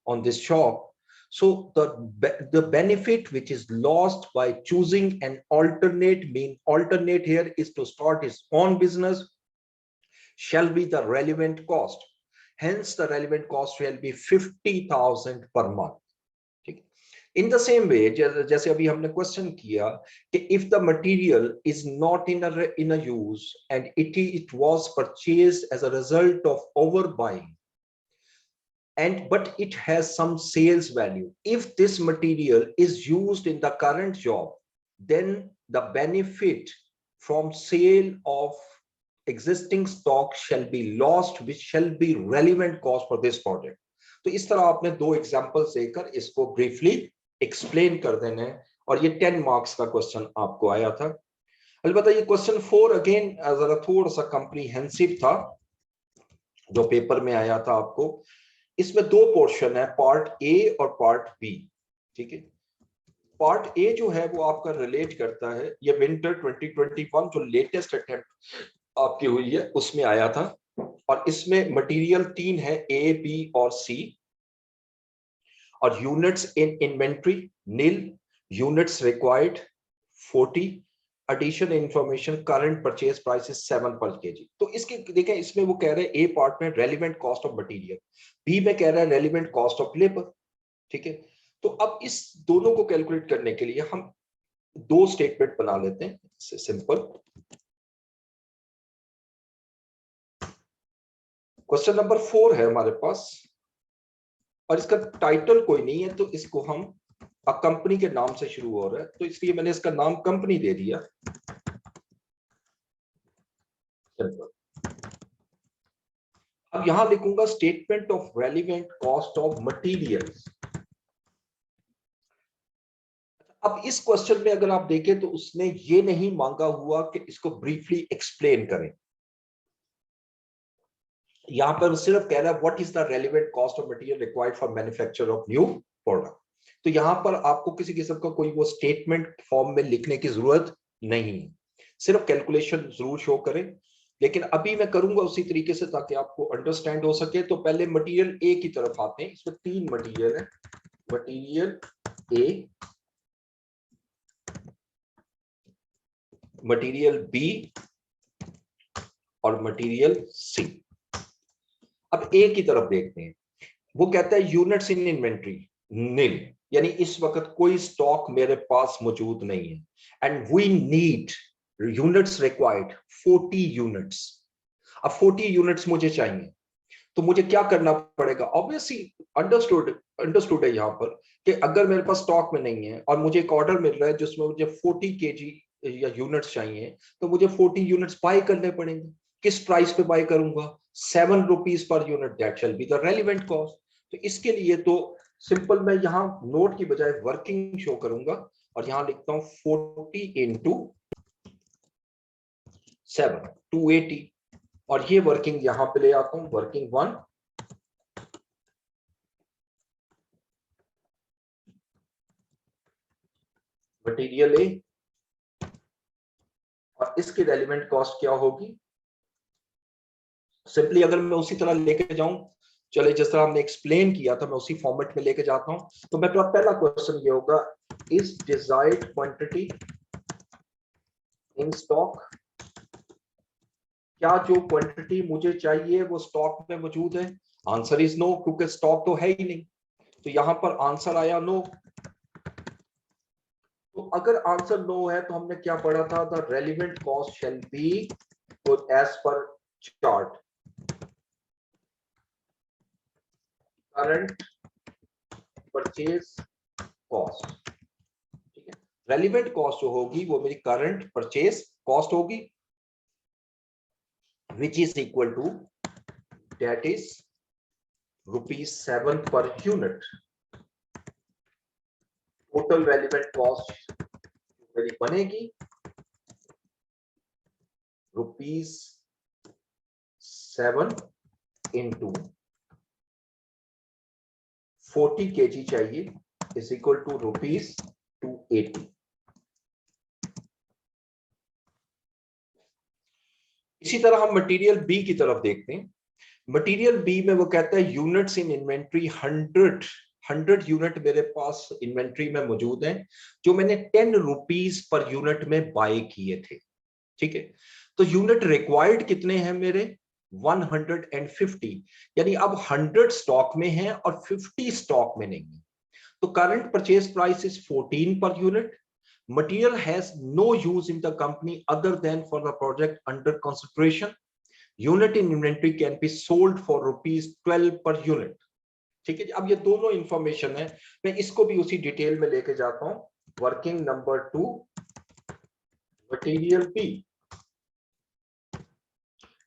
on this shop. So the benefit which is lost by choosing an alternate here is to start his own business shall be the relevant cost. Hence the relevant cost shall be 50,000 per month. In the same way, जैसे अभी हमने question किया कि if the material is not in a use and it was purchased as a result of overbuying, but it has some sales value, if this material is used in the current job, then the benefit from sale of existing stock shall be lost, which shall be relevant cost for this project. तो इस तरह आपने 2 examples देकर इसको briefly explain कर देना है और ये 10 मार्क्स का क्वेश्चन आपको आया था। अलबत्ता ये क्वेश्चन 4 अगेन जरा थोड़ा सा कॉम्प्रिहेंसिव था जो पेपर में आया था आपको। इसमें 2 पोर्शन है, पार्ट ए और पार्ट बी। ठीक है, पार्ट ए जो है वो आपका रिलेट करता है, ये विंटर 2021 जो लेटेस्ट अटेम्प्ट आपकी हुई है उसमें आया था और इसमें मटेरियल 3 है, ए बी और सी, और units in inventory nil, units required 40, addition information current purchase price is 7 per KG. तो इसके देखें, इसमें वो कह रहे हैं ए पार्ट में relevant cost of material, B में कह रहा है रेलिवेंट कॉस्ट ऑफ लेबर। ठीक है, तो अब इस दोनों को कैलकुलेट करने के लिए हम 2 स्टेटमेंट बना लेते हैं, सिंपल। क्वेश्चन नंबर 4 है हमारे पास और इसका टाइटल कोई नहीं है, तो इसको हम कंपनी के नाम से शुरू हो रहा है, तो इसलिए मैंने इसका नाम कंपनी दे दिया। अब यहां लिखूंगा statement of relevant cost of materials. अब इस क्वेश्चन में अगर आप देखें तो उसने ये नहीं मांगा हुआ कि इसको ब्रीफली एक्सप्लेन करें, यहां पर सिर्फ कह रहा है what is the relevant cost of material required for manufacture of new product. तो यहां पर आपको किसी किस्म का कोई वो स्टेटमेंट फॉर्म में लिखने की जरूरत नहीं है, सिर्फ कैलकुलेशन जरूर शो करें। लेकिन अभी मैं करूंगा उसी तरीके से ताकि आपको अंडरस्टैंड हो सके। तो पहले मटेरियल ए की तरफ आते हैं, इसमें 3 मटेरियल है, मटेरियल ए, मटेरियल बी और मटेरियल सी। अब ए की तरफ देखते हैं, वो कहता है यूनिट्स इन इन्वेंट्री नील, यानी इस वक्त कोई स्टॉक मेरे पास मौजूद नहीं है, and we need units required 40 units. अब 40 यूनिट्स मुझे चाहिए, तो मुझे क्या करना पड़ेगा? ऑब्वियसली अंडरस्टूड है यहाँ पर कि अगर मेरे पास स्टॉक में नहीं है और मुझे एक ऑर्डर मिल रहा है जिसमें मुझे 40 केजी या यूनिट्स चाहिए, तो मुझे 40 यूनिट्स बाय करने पड़ेंगे। किस प्राइस पे बाय करूंगा? 7 rupees per unit, that shall be the relevant cost. तो इसके लिए तो सिंपल मैं यहाँ नोट की बजाय वर्किंग शो करूंगा और यहाँ लिखता हूँ 40 इंटू 7, 280, और ये वर्किंग यहां पे ले आता हूं, वर्किंग 1, मटेरियल ए, और इसकी रेलिवेंट कॉस्ट क्या होगी? सिंपली अगर मैं उसी तरह लेके जाऊं, चले जिस तरह हमने एक्सप्लेन किया था, मैं उसी फॉर्मेट में लेके जाता हूं, तो मेरा पहला क्वेश्चन ये होगा, is desired quantity in stock, क्या जो क्वांटिटी मुझे चाहिए वो स्टॉक में मौजूद है? आंसर इज नो, क्योंकि स्टॉक तो है ही नहीं। तो यहां पर आंसर आया नो। तो अगर आंसर नो है तो हमने क्या पढ़ा था, the relevant cost shall be as per chart current purchase cost. ठीक है, रेलिवेंट कॉस्ट जो होगी वो मेरी करंट परचेज कॉस्ट होगी, which is equal to, that is ₹7 per unit. Total relevant cost मेरी बनेगी ₹7 इंटू 40 kg चाहिए, इज इक्वल टू ₹280। इसी तरह हम मटेरियल बी की तरफ देखते हैं। मटेरियल बी में वो कहता है यूनिट्स इन इन्वेंट्री 100 यूनिट मेरे पास इन्वेंट्री में मौजूद है जो मैंने ₹10 पर यूनिट में बाय किए थे। ठीक है, तो यूनिट रिक्वायर्ड कितने हैं मेरे, 150, यानी अब 100 स्टॉक में है और 50 स्टॉक में नहीं है। तो current purchase price is 14 per unit. Material has no use in the company other than for the project under consideration. Unit in inventory can be sold for ₹12 per unit. ठीक है, अब ये दोनों इंफॉर्मेशन है, मैं इसको भी उसी डिटेल में लेके जाता हूं। Working number 2, material B.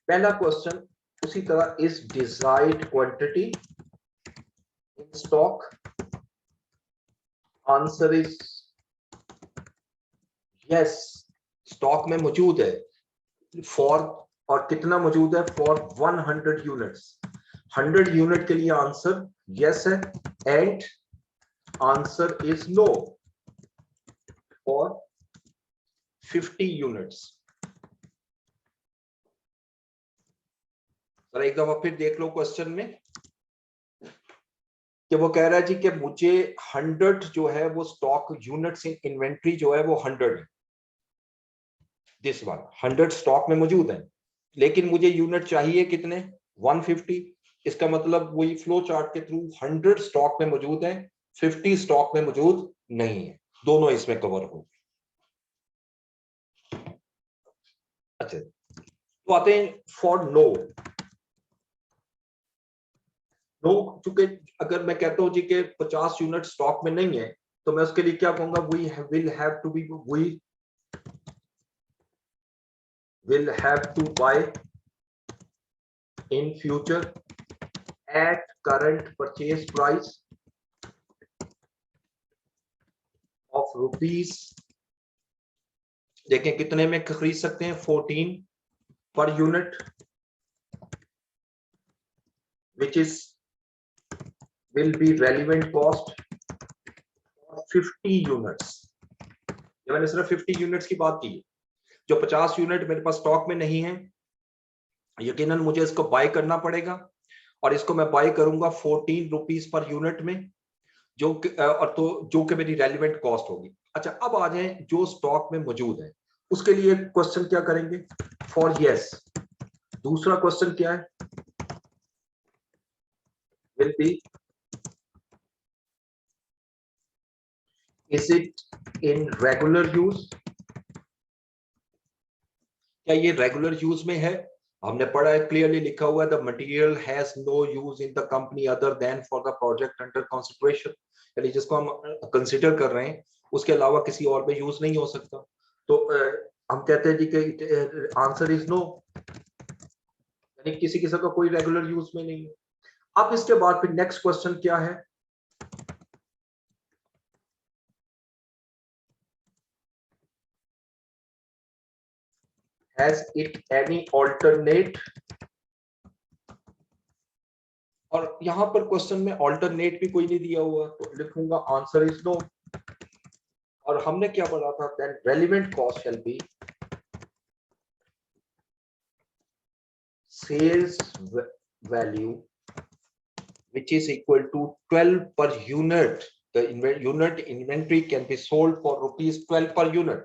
पहला क्वेश्चन उसी तरह, is desired quantity in stock, answer is yes, stock में मौजूद है फॉर, और कितना मौजूद है, फॉर 100 यूनिट्स। 100 यूनिट के लिए आंसर यस है, and answer is no for 50 units. एक दफा फिर देख लो क्वेश्चन में कि वो कह रहा है जी कि मुझे 100 जो है वो स्टॉक यूनिट्स इन इन्वेंट्री जो है वो 100 है, दिस वन 100 स्टॉक में मौजूद है, लेकिन मुझे यूनिट चाहिए कितने, 150। इसका मतलब वही फ्लो चार्ट के थ्रू 100 स्टॉक में मौजूद है, 50 स्टॉक में मौजूद नहीं है, दोनों इसमें कवर हो। अच्छा, तो आते हैं फॉर नो। नो, चूंकि अगर मैं कहता हूं जी के 50 यूनिट स्टॉक में नहीं है, तो मैं उसके लिए क्या कहूंगा, we will have to be, we will have to buy in future at current purchase price of rupees, देखें कितने में खरीद सकते हैं, 14 per unit, which is will be relevant cost for 50 units. ये मैंने सिर्फ 50 यूनिट्स की बात की, जो 50 यूनिट मेरे पास स्टॉक में नहीं है, यकीनन मुझे इसको बाय करना पड़ेगा, और इसको मैं बाय करूंगा 14 रुपीज पर यूनिट में, जो और तो जो कि मेरी रेलिवेंट कॉस्ट होगी। अच्छा, अब आ जाए जो स्टॉक में मौजूद है, उसके लिए क्वेश्चन क्या करेंगे, फॉर यस। दूसरा क्वेश्चन क्या है, will be, is it in regular use, क्या ये रेगुलर यूज में है। हमने पढ़ा है, क्लियरली लिखा हुआ है, the material has no use in the company other than for the project under consideration, यानी जिसको हम कंसिडर कर रहे हैं उसके अलावा किसी और में यूज नहीं हो सकता। तो हम कहते हैं जी कि आंसर इज नो, यानी किसी किस्म का कोई रेगुलर यूज में नहीं है। अब इसके बाद फिर नेक्स्ट क्वेश्चन क्या है, हैज इट एनी ऑल्टरनेट, और यहां पर क्वेश्चन में ऑल्टरनेट भी कोई नहीं दिया हुआ, तो लिखूंगा आंसर इज नो। और हमने क्या पढ़ा था, then relevant cost shall be sales value which is equal to 12 per unit. The unit inventory can be sold for ₹12 per unit.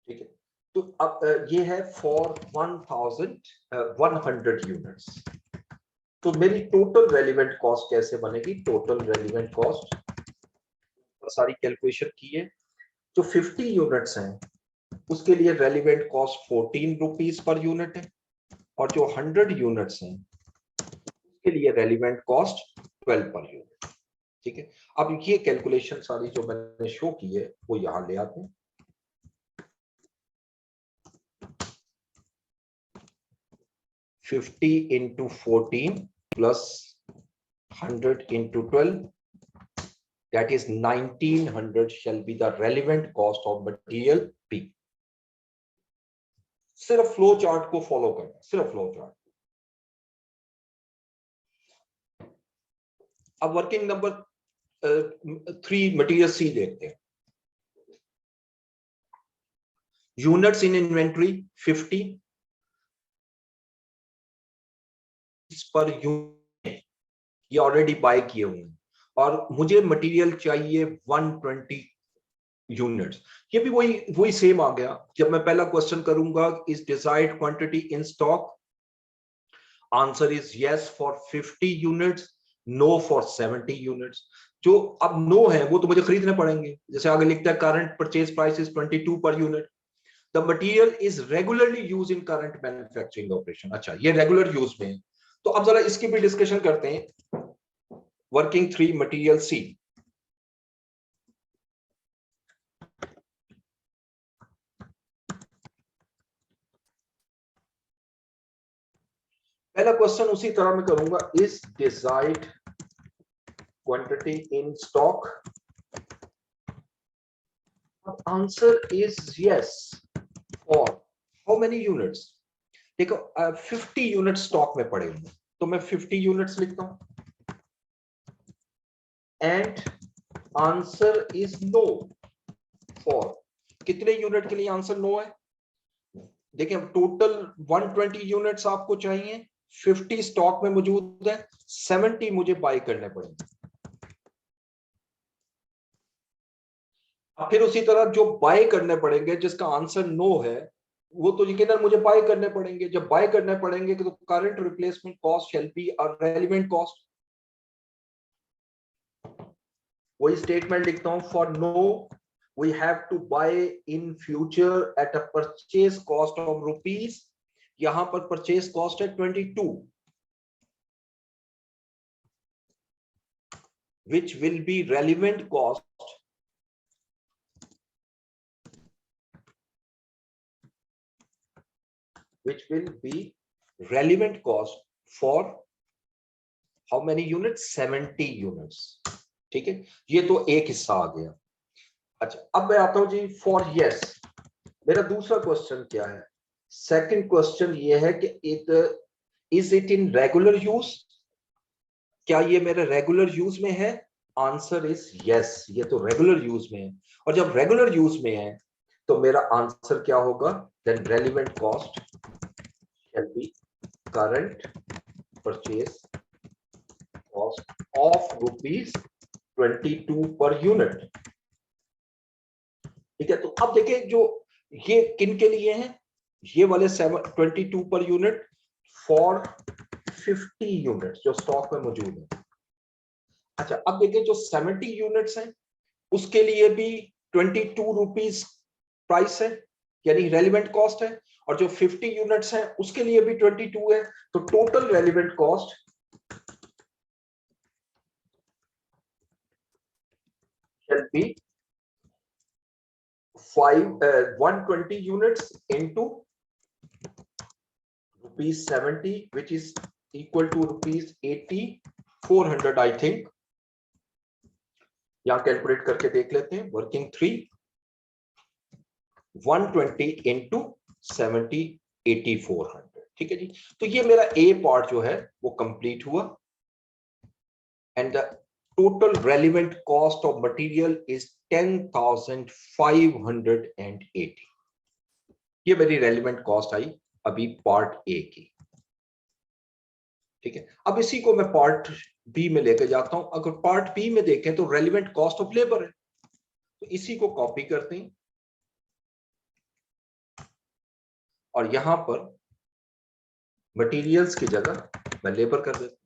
ठीक है, तो अब ये है फॉर 1100 यूनिट्स। तो मेरी टोटल रेलिवेंट कॉस्ट कैसे बनेगी? टोटल रेलिवेंट कॉस्ट सारी कैलकुलेशन की है। जो 50 यूनिट्स हैं उसके लिए relevant cost 14 rupees per unit है, और जो 100 यूनिट्स हैं उसके लिए रेलिवेंट कॉस्ट 12 पर यूनिट। ठीक है, अब ये कैलकुलेशन सारी जो मैंने शो की है वो यहां ले आते हैं। 50 into 14 plus 100 into 12, that is 1900 shall be the relevant cost of material P. सिर्फ फ्लो चार्ट को फॉलो करना, सिर्फ फ्लो चार्ट। अब वर्किंग नंबर 3 मटेरियल सी देखते हैं। Units in inventory 50 per unit, ये ऑलरेडी बाय किए हुए हैं, और मुझे मटेरियल चाहिए 120 यूनिट्स। ये भी वही सेम आ गया। जब मैं पहला क्वेश्चन करूंगा, is desired quantity in stock, answer is yes for 50 units, no for 70 units. जो अब नो है वो तो मुझे खरीदने पड़ेंगे। जैसे आगे लिखता है current purchase price is 22 per unit, the material is regularly use in current manufacturing operation. अच्छा, ये रेगुलर यूज में है। तो अब जरा इसकी भी डिस्कशन करते हैं। वर्किंग 3 मटेरियल सी। पहला क्वेश्चन उसी तरह मैं करूंगा, is desired quantity in stock, answer is yes for how many units. देखो 50 यूनिट स्टॉक में पड़े हुए, तो मैं 50 यूनिट्स लिखता हूं, and answer is no for कितने यूनिट के लिए आंसर नो है? देखिए टोटल 120 यूनिट्स आपको चाहिए, 50 स्टॉक में मौजूद है, 70 मुझे बाय करने पड़ेंगे। फिर उसी तरह जो बाय करने पड़ेंगे जिसका आंसर नो है, वो तो यकीनन मुझे बाय करने पड़ेंगे। जब बाय करने पड़ेंगे तो current replacement cost shall be a relevant cost. वही स्टेटमेंट लिखता हूं, for no we have to buy in future at a purchase cost of rupees, यहां पर purchase cost है 22, which will be relevant cost, which will be relevant cost for how many units? 70 units। ठीक है, ये तो एक हिस्सा आ गया। अच्छा, अब मैं आता हूं जी फॉर यस। मेरा दूसरा क्वेश्चन क्या है? सेकंड क्वेश्चन ये है कि is it in regular use, क्या ये मेरे रेगुलर यूज में है? आंसर इज यस, ये तो रेगुलर यूज में है। और जब रेगुलर यूज में है तो मेरा आंसर क्या होगा? Then relevant cost shall be current purchase cost of ₹22 per unit. ठीक है, तो अब देखिए जो ये किन के लिए है, ये वाले 22 पर यूनिट फॉर 50 यूनिट्स जो स्टॉक में मौजूद है। अच्छा, अब देखिए जो 70 यूनिट्स हैं उसके लिए भी 22 रुपीज प्राइस है, यानी रेलिवेंट कॉस्ट है, और जो 50 यूनिट्स हैं उसके लिए भी 22 है। तो total relevant cost shall B 120 units into rupees 70, which is equal to rupees 80,400, I think। यहां कैलकुलेट करके देख लेते हैं। Working 3 120 into 70 8400। ठीक है जी, तो ये मेरा ए पार्ट जो है वो कंप्लीट हुआ, and the total relevant cost of material is 10,580। ये मेरी रेलिवेंट कॉस्ट आई अभी पार्ट ए की। ठीक है, अब इसी को मैं पार्ट बी में लेकर जाता हूं। अगर पार्ट बी में देखें तो रेलिवेंट कॉस्ट ऑफ लेबर है, तो इसी को कॉपी करते हैं। और यहां पर मटेरियल्स की जगह मैं लेबर कर देता हूं।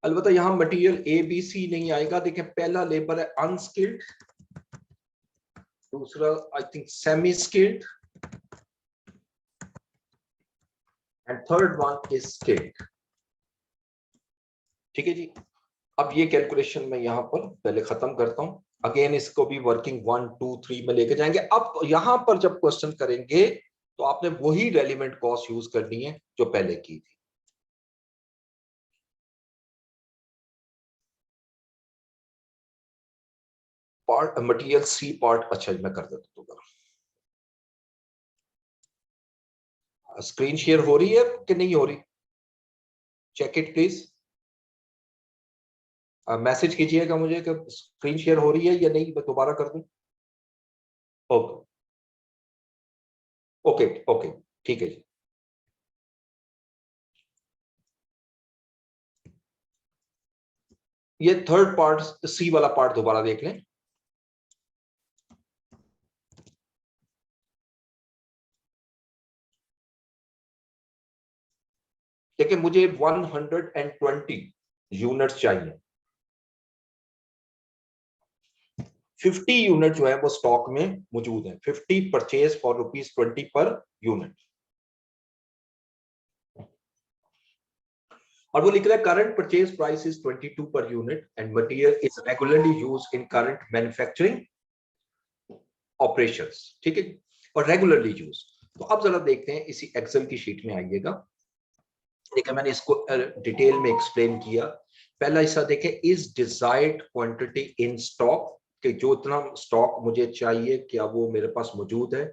अलबत्ता यहां मटेरियल ए बी सी नहीं आएगा। देखिए पहला लेबर है अनस्किल्ड, दूसरा I think semi skilled and third one is skilled. ठीक है जी। अब ये कैलकुलेशन मैं यहां पर पहले खत्म करता हूं। अगेन इसको भी वर्किंग 1 2 3 में लेके जाएंगे। अब यहां पर जब क्वेश्चन करेंगे तो आपने वही रेलिवेंट कॉस्ट यूज करनी है जो पहले की थी। पार्ट मटेरियल सी पार्ट, अच्छा मैं कर देता हूँ। स्क्रीन शेयर हो रही है कि नहीं हो रही? Check it please. मैसेज कीजिएगा मुझे कि स्क्रीन शेयर हो रही है या नहीं, मैं दोबारा कर दूं। ओके ओके ओके ठीक है जी। ये थर्ड पार्ट सी वाला पार्ट दोबारा देख लें। देखिए मुझे 120 यूनिट्स चाहिए। 50 यूनिट जो है वो स्टॉक में मौजूद है। 50 परचेज फॉर ₹20 पर यूनिट। और वो लिख रहा है current purchase price is 22 per unit and material is regularly used in current manufacturing operations. ठीक है, और रेगुलरली यूज। तो अब जरा देखते हैं इसी एक्सेल की शीट में आइएगा। देखिए मैंने इसको डिटेल में एक्सप्लेन किया। पहला हिस्सा देखें, is desired quantity in stock, कि जो इतना स्टॉक मुझे चाहिए क्या वो मेरे पास मौजूद है।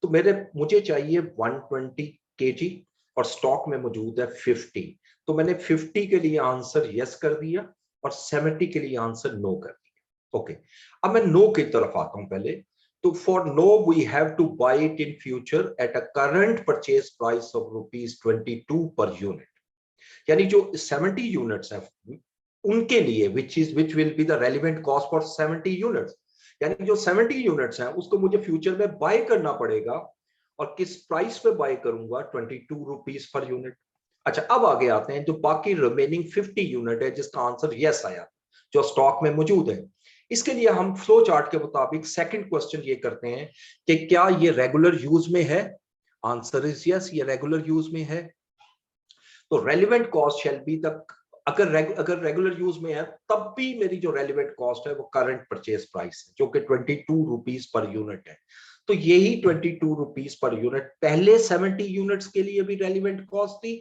तो मुझे चाहिए 120 केजी और स्टॉक में मौजूद है 50। तो मैंने 50 के लिए आंसर यस कर दिया और 70 के लिए आंसर नो कर दिया। ओके, अब मैं नो की तरफ आता हूं पहले। तो for no we have to buy it in future at a current purchase price of ₹22 per unit. यानी जो 70 यूनिट्स हैं उनके लिए which will be the relevant cost for 70 units. यानी जो 70 यूनिट्स हैं उसको मुझे फ्यूचर में बाय करना पड़ेगा। और किस प्राइस पे बाय करूंगा? ₹22 पर यूनिट। अच्छा अब आगे आते हैं जो बाकी रिमेनिंग 50 यूनिट है जिसका आंसर यस आया, जो स्टॉक में मौजूद है। इसके लिए हम फ्लो चार्ट के मुताबिक सेकंड क्वेश्चन ये करते हैं कि क्या ये रेगुलर यूज में है? आंसर इज यस, ये रेगुलर यूज में है। तो रेलिवेंट कॉस्ट शैल बी तक, अगर रेगुलर यूज में है तब भी मेरी जो रेलिवेंट कॉस्ट है वो करंट परचेज प्राइस है, जो कि ₹22 पर यूनिट है। तो यही ₹22 पर यूनिट पहले 70 यूनिट्स के लिए भी रेलिवेंट कॉस्ट थी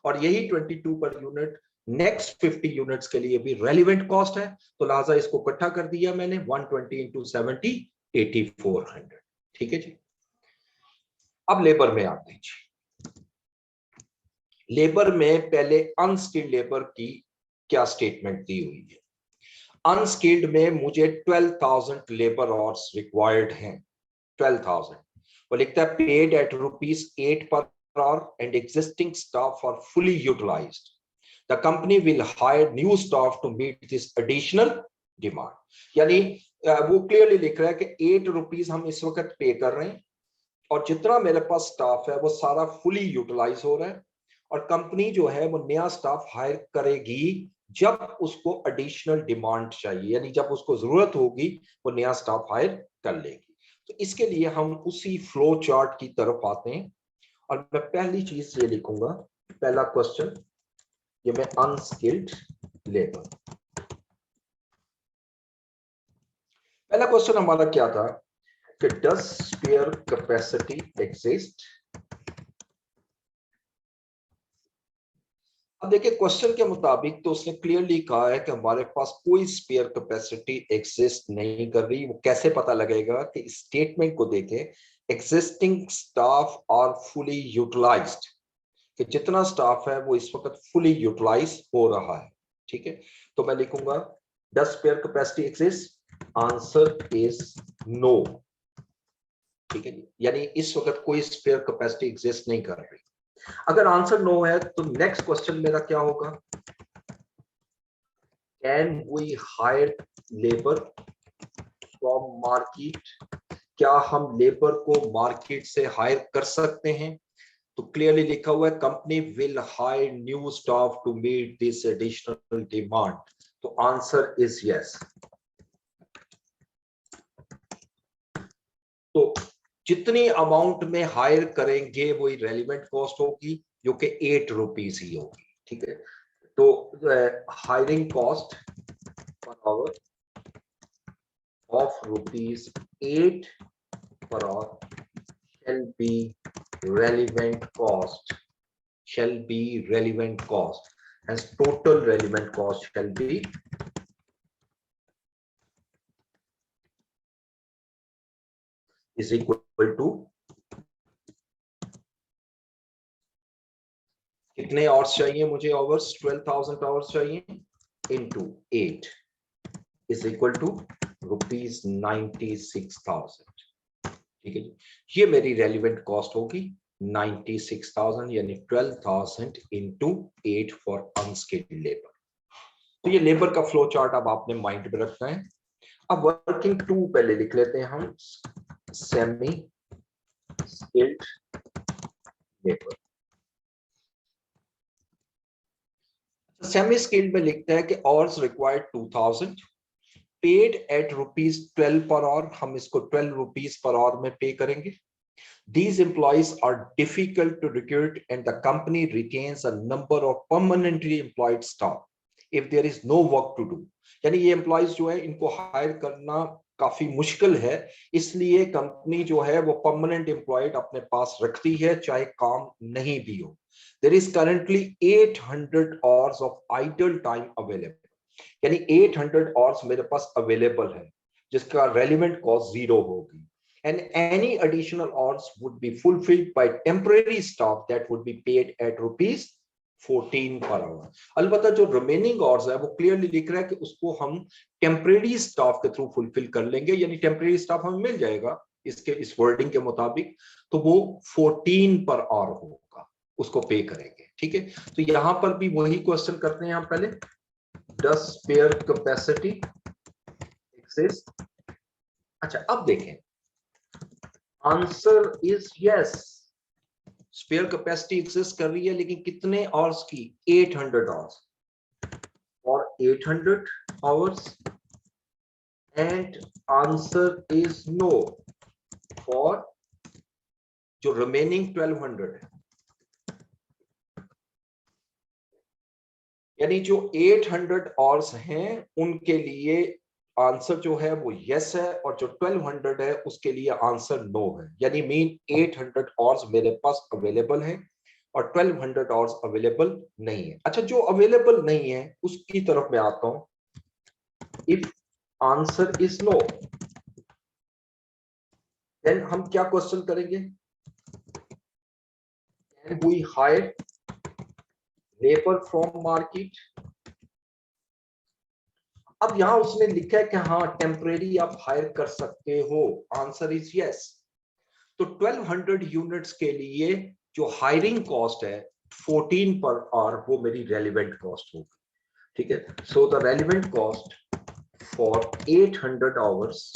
और यही 22 पर यूनिट नेक्स्ट 50 यूनिट्स के लिए भी रेलिवेंट कॉस्ट है। तो लिहाजा इसको इकट्ठा कर दिया मैंने, 120 इंटू 70 8400। ठीक है जी। अब लेबर में आते हैं जी। लेबर में पहले अनस्किल्ड लेबर की क्या स्टेटमेंट दी हुई है? अनस्किल्ड में मुझे 12,000 लेबर आवर्स रिक्वायर्ड हैं। 12,000 वो लिखता है paid eight ₹8 per hour and existing staff are fully utilized. The company will hire new staff to meet this additional demand. यानी वो क्लियरली लिख रहा है कि ₹8 हम इस वक्त पे कर रहे हैं और जितना मेरे पास स्टाफ है वो सारा फुली यूटिलाइज हो रहा है और कंपनी जो है वो नया स्टाफ हायर करेगी जब उसको एडिशनल डिमांड चाहिए, यानी जब उसको जरूरत होगी वो नया स्टाफ हायर कर लेगी। तो इसके लिए हम उसी फ्लो चार्ट की तरफ आते हैं और मैं पहली चीज ये लिखूंगा, पहला क्वेश्चन ये मैं अनस्किल्ड लेबर। पहला क्वेश्चन हमारा क्या था कि डज स्पेयर कैपेसिटी एग्जिस्ट। अब देखिए क्वेश्चन के मुताबिक तो उसने क्लियरली कहा है कि हमारे पास कोई स्पेयर कैपेसिटी एग्जिस्ट नहीं कर रही। वो कैसे पता लगेगा? कि स्टेटमेंट को देखें, existing staff are fully utilised, कि जितना स्टाफ है वो इस वक्त फुली यूटिलाइज हो रहा है। ठीक है, तो मैं लिखूंगा does spare capacity exist, answer is no. ठीक है, यानी इस वक्त कोई स्पेयर कैपेसिटी एग्जिस्ट नहीं कर रही। अगर आंसर नो है तो नेक्स्ट क्वेश्चन मेरा क्या होगा? Can we hire labour from market क्या हम लेबर को मार्केट से हायर कर सकते हैं? तो क्लियरली लिखा हुआ है company will hire new staff to meet this additional demand. तो आंसर इज यस। तो जितनी अमाउंट में हायर करेंगे वही रेलिवेंट कॉस्ट होगी, जो कि 8 रुपीज ही होगी। ठीक है, तो hiring cost per hour of ₹8 per hour shall be relevant cost, shall be relevant cost, as total relevant cost shall be is equal to कितने आवर्स चाहिए मुझे? आवर्स 12,000 आवर्स चाहिए इनटू 8 इज इक्वल टू ₹96,000। ठीक है जी, ये मेरी relevant cost होगी 96,000, यानी 12,000 इंटू 8 फॉर अनस्किल्ड लेबर। तो ये लेबर का फ्लो चार्ट अब आपने माइंड में रखना है। अब वर्किंग टू पहले लिख लेते हैं हम, semi skilled labour. Semi skilled में लिखते हैं कि hours required 2000, paid eight ₹12 per hour, हम इसको 12 रुपीज पर आवर में पे करेंगे। These employees are difficult to recruit and the company retains a number of permanently employed staff if there is no work to do। यानी ये employees जो है इनको हायर करना काफी मुश्किल है, इसलिए कंपनी जो है वो परमानेंट एम्प्लॉयड अपने पास रखती है चाहे काम नहीं भी हो। There is currently 800 hours of idle time available, यानी 800 आवर्स मेरे पास अवेलेबल है जिसका रेलिवेंट कॉस्ट 0 होगी। And any additional hours would be fulfilled by temporary staff that would be paid at ₹14 per hour। अलबत्ता जो रिमेनिंग आवर्स है वो clearly लिख रहा है कि उसको हम टेम्परेरी स्टाफ के थ्रू फुलफिल कर लेंगे, यानी टेम्परेरी स्टाफ हमें मिल जाएगा इसके इस वर्डिंग के मुताबिक, तो वो 14 पर आवर होगा, उसको पे करेंगे। ठीक है, तो यहां पर भी वही क्वेश्चन करते हैं हम पहले, does spare capacity exist? अच्छा, अब देखें, answer is yes, spare capacity exist कर रही है, लेकिन कितने आवर्स की? 800 आवर्स, और 800 hours, and answer is no for जो रिमेनिंग 1200 है, यानी जो 800 आवर्स हैं उनके लिए आंसर जो है वो यस है, और जो 1200 है उसके लिए आंसर नो है। यानी मीन 800 आवर्स मेरे पास अवेलेबल है और 1200 आवर्स अवेलेबल नहीं है। अच्छा, जो अवेलेबल नहीं है उसकी तरफ मैं आता हूं। If answer is no, then हम क्या क्वेश्चन करेंगे? Can we hire labour from market? अब यहां उसने लिखा है कि हाँ टेम्परेरी आप हायर कर सकते हो, आंसर इज यस। तो 1200 यूनिट्स के लिए जो हायरिंग कॉस्ट है 14 पर आवर, वो मेरी रेलिवेंट कॉस्ट होगी। ठीक है, so the relevant cost for 800 hours,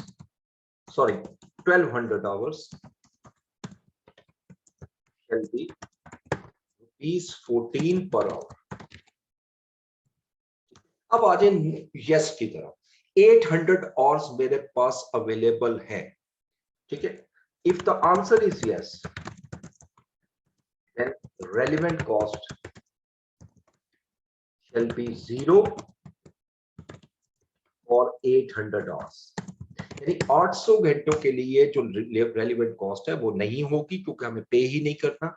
sorry 1200 hours shall be ₹14 per hour. अब आ जाए यस की तरफ, 800 आवर्स मेरे पास अवेलेबल है। ठीक है, if the answer is yes, then relevant cost shall be 0 for 800 hours। यानी 800 घंटों के लिए जो रेलिवेंट कॉस्ट है वो नहीं होगी, क्योंकि हमें पे ही नहीं करना।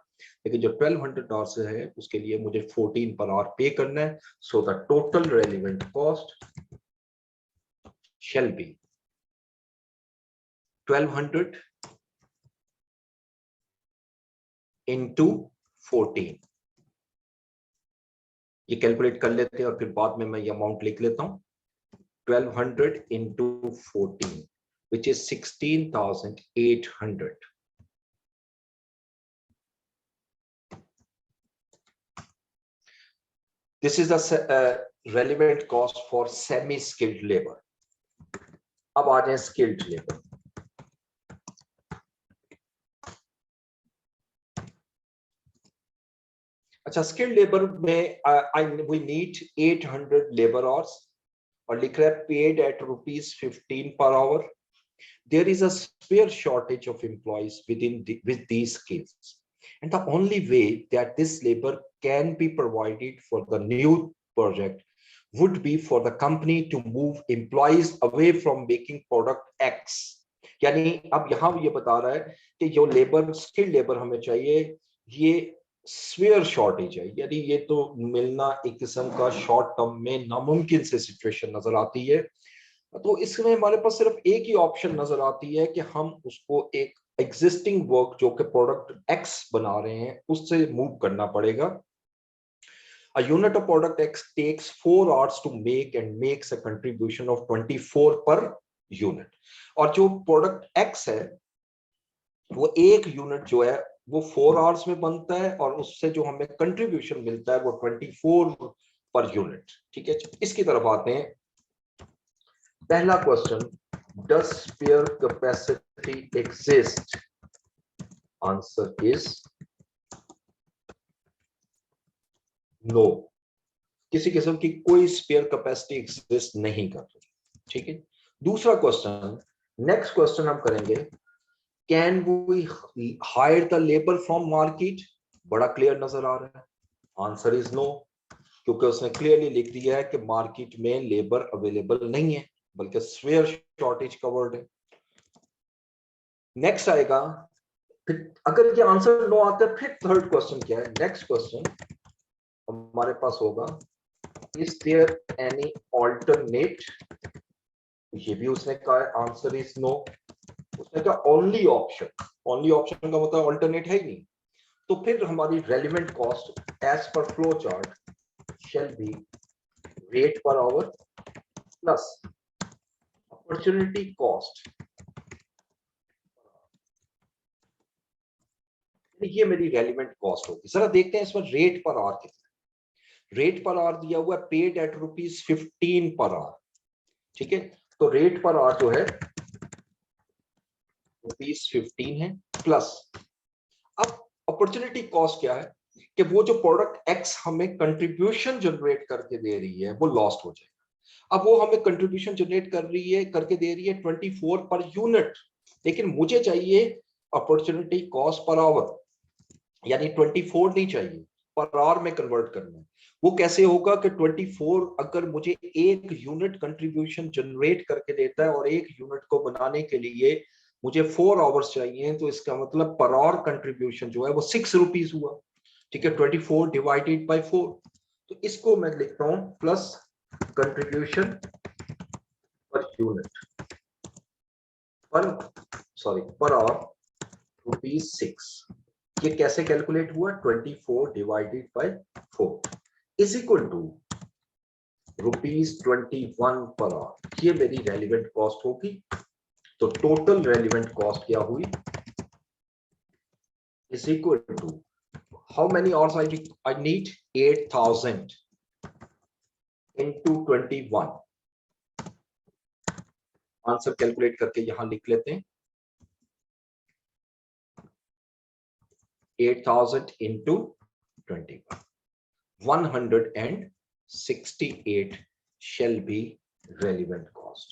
लेकिन जो 1200 आवर्स है उसके लिए मुझे 14 पर आवर पे करना है। So the total relevant cost shall be 1200 into 14। ये कैलकुलेट कर लेते हैं और फिर बाद में मैं ये अमाउंट लिख लेता हूं। 1200 into 14, which is 16,800। This is the relevant cost for semi-skilled labor। अब आ जाए स्किल्ड लेबर। अच्छा, स्किल्ड लेबर में वी नीड 800 लेबर आवर्स और लिख रहा है paid eight ₹15 per hour. There is a severe shortage of employees with these skills, and the only way that this labor can be provided for the new project would be for the company to move employees away from making product X. यानी अब यहाँ ये बता रहा है कि जो labour skill labour हमें चाहिए, ये स्वेयर शॉर्टेज है, यानी ये तो मिलना एक किस्म का शॉर्ट टर्म में नामुमकिन से सिचुएशन नजर आती है। तो इसमें हमारे पास सिर्फ एक ही ऑप्शन नजर आती है कि हम उसको एक एग्जिस्टिंग वर्क जो कि प्रोडक्ट एक्स बना रहे हैं उससे मूव करना पड़ेगा। A unit of product X takes 4 hours to make and makes a contribution of 24 per unit. और जो प्रोडक्ट X है वो एक यूनिट जो है वो 4 आवर्स में बनता है और उससे जो हमें कंट्रीब्यूशन मिलता है वो 24 पर यूनिट। ठीक है, इसकी तरफ आते हैं। पहला question, does spare capacity exist? Answer is no. किसी किस्म की कोई स्पेयर कैपेसिटी एग्जिस्ट नहीं कर रही। ठीक है, दूसरा क्वेश्चन, नेक्स्ट क्वेश्चन हम करेंगे, can we hire the labour from market? बड़ा क्लियर नजर आ रहा है, आंसर इज नो, क्योंकि उसने क्लियरली लिख दिया है कि मार्केट में लेबर अवेलेबल नहीं है, बल्कि स्वेयर शॉर्टेज का वर्ड है। नेक्स्ट आएगा, फिर अगर ये आंसर नो आता है फिर थर्ड क्वेश्चन क्या है? नेक्स्ट क्वेश्चन हमारे पास होगा, इज देयर एनी ऑल्टरनेट? ये भी उसने कहा है आंसर इज नो। उसने कहा ओनली ऑप्शन, ओनली ऑप्शन का मतलब ऑल्टरनेट है ही नहीं। तो फिर हमारी relevant cost as per flow chart shall be rate per hour plus opportunity cost. ये मेरी रेलिवेंट कॉस्ट होगी। जरा देखते हैं इसमें रेट पर आवर कितना है। रेट पर आवर दिया हुआ है पेड एट ₹15 पर आवर। ठीक है, तो रेट पर आवर जो है ₹15 है प्लस, अब अपॉर्चुनिटी कॉस्ट क्या है कि वो जो प्रोडक्ट एक्स हमें कंट्रीब्यूशन जनरेट करके दे रही है वो लॉस्ट हो जाएगा। अब वो हमें कंट्रीब्यूशन जनरेट कर रही है करके दे रही है 24 पर यूनिट, लेकिन मुझे चाहिए अपॉर्चुनिटी कॉस्ट पर आवर, यानी 24 नहीं चाहिए, पर आवर में कन्वर्ट करना है। वो कैसे होगा कि 24 अगर मुझे एक यूनिट कंट्रीब्यूशन जनरेट करके देता है और एक यूनिट को बनाने के लिए मुझे 4 आवर्स चाहिए, तो इसका मतलब पर आवर कंट्रीब्यूशन जो है वो ₹6 हुआ। ठीक है, 24 डिवाइडेड बाय 4, तो इसको मैं लिखता हूं plus contribution per unit per hour ₹6। ये कैसे कैलकुलेट हुआ? 24 divided by 4 is equal to ₹21 per our. ये मेरी रेलिवेंट कॉस्ट होगी। तो टोटल रेलिवेंट कॉस्ट क्या हुई? Is equal to how many hours I need? 8000 into 21। Answer calculate करके यहां लिख लेते हैं, 8000 into 21, 168 shall be relevant cost.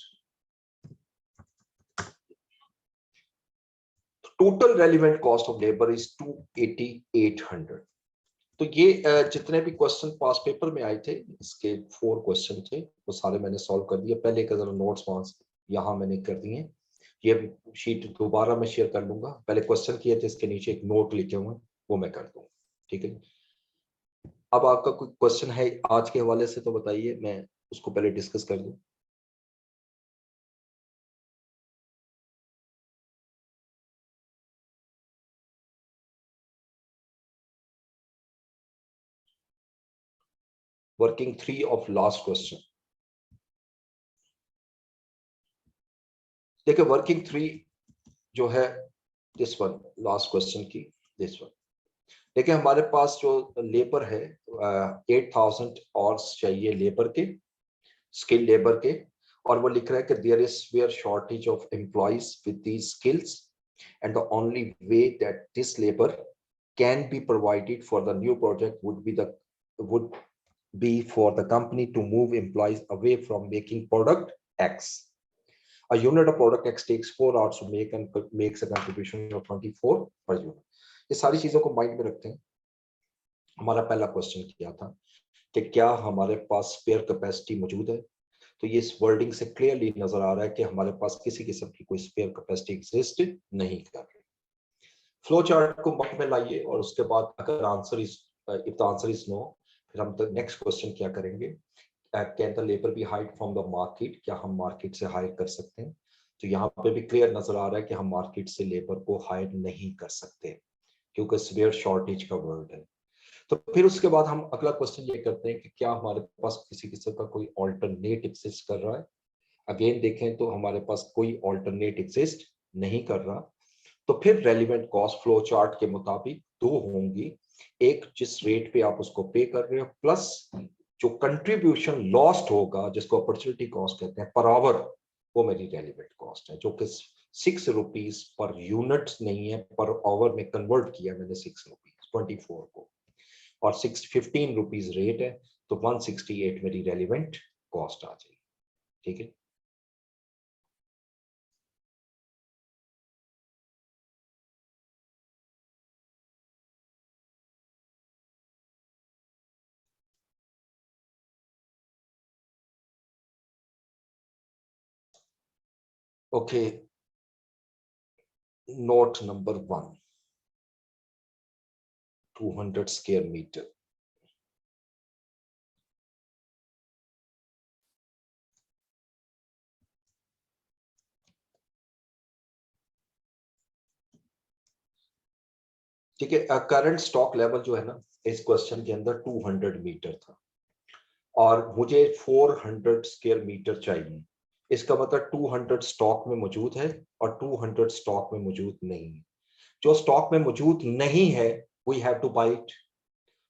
Total relevant cost of labor is 28800। तो ये जितने भी क्वेश्चन पास पेपर में आए थे, इसके 4 क्वेश्चन थे, वो सारे मैंने सॉल्व कर दिए। पहले का जरा नोट्स वहां यहाँ मैंने कर दिए। ये शीट दोबारा मैं शेयर कर लूंगा। पहले क्वेश्चन किए थे, इसके नीचे एक नोट लिखे हुए वो मैं कर दूंगा। ठीक है, अब आपका कोई क्वेश्चन है आज के हवाले से तो बताइए, मैं उसको पहले डिस्कस कर दूं। वर्किंग 3 ऑफ लास्ट क्वेश्चन, देखिए वर्किंग 3 जो है दिस वन, लास्ट क्वेश्चन की दिस वन। देखिए हमारे पास जो लेबर है 8000 और चाहिए लेबर के, स्किल लेबर के, और वो लिख रहा है कि there is where shortage of employees with these skills and the only way that this labour can be provided for the new project would be for the company to move employees away from making product X. A unit of product X takes 4 hours to make and makes a contribution of 24 per unit. ये सारी चीजों को mind में रखते हैं। हमारा पहला question क्या था कि क्या हमारे पास स्पेयर कैपेसिटी मौजूद है, तो ये इस वर्डिंग से क्लियरली नजर आ रहा है कि हमारे पास किसी किस्म की कोई स्पेयर कैपेसिटी एग्जिस्ट नहीं कर रही। फ्लो चार्ट को मत में लाइए और उसके बाद अगर answer is if the answer is no, फिर हम तो नेक्स्ट क्वेश्चन क्या करेंगे, can the labour be hired from the market, क्या हम मार्केट से हायर कर सकते हैं। तो यहाँ पे भी क्लियर नजर आ रहा है कि हम मार्केट से लेबर को हायर नहीं कर सकते क्योंकि स्पेयर शॉर्टेज का वर्ड है। तो फिर उसके बाद हम अगला क्वेश्चन ये करते हैं कि क्या हमारे पास किसी किस्म का कोई ऑल्टरनेट एग्जिस्ट कर रहा है। अगेन देखें तो हमारे पास कोई ऑल्टरनेट एग्जिस्ट नहीं कर रहा। तो फिर रेलिवेंट कॉस्ट फ्लो चार्ट के मुताबिक दो होंगी, एक जिस रेट पे आप उसको पे कर रहे हो प्लस जो कंट्रीब्यूशन लॉस्ट होगा जिसको अपॉर्चुनिटी कॉस्ट कहते हैं पर आवर, वो मेरी रेलिवेंट कॉस्ट है, जो कि 6 रुपीज पर यूनिट नहीं है, पर आवर में कन्वर्ट किया मैंने 6 रुपीज 24 को, और 15 रुपीज रेट है, तो 168 मेरी रेलिवेंट कॉस्ट आ जाएगी। ठीक है, okay. Note number 1, 200 square metre. ठीक है, करंट स्टॉक लेवल जो है ना इस क्वेश्चन के अंदर 200 मीटर था और मुझे 400 स्क्वायर मीटर चाहिए। इसका मतलब 200 स्टॉक में मौजूद है और 200 स्टॉक में मौजूद नहीं है। जो स्टॉक में मौजूद नहीं है we have to buy it,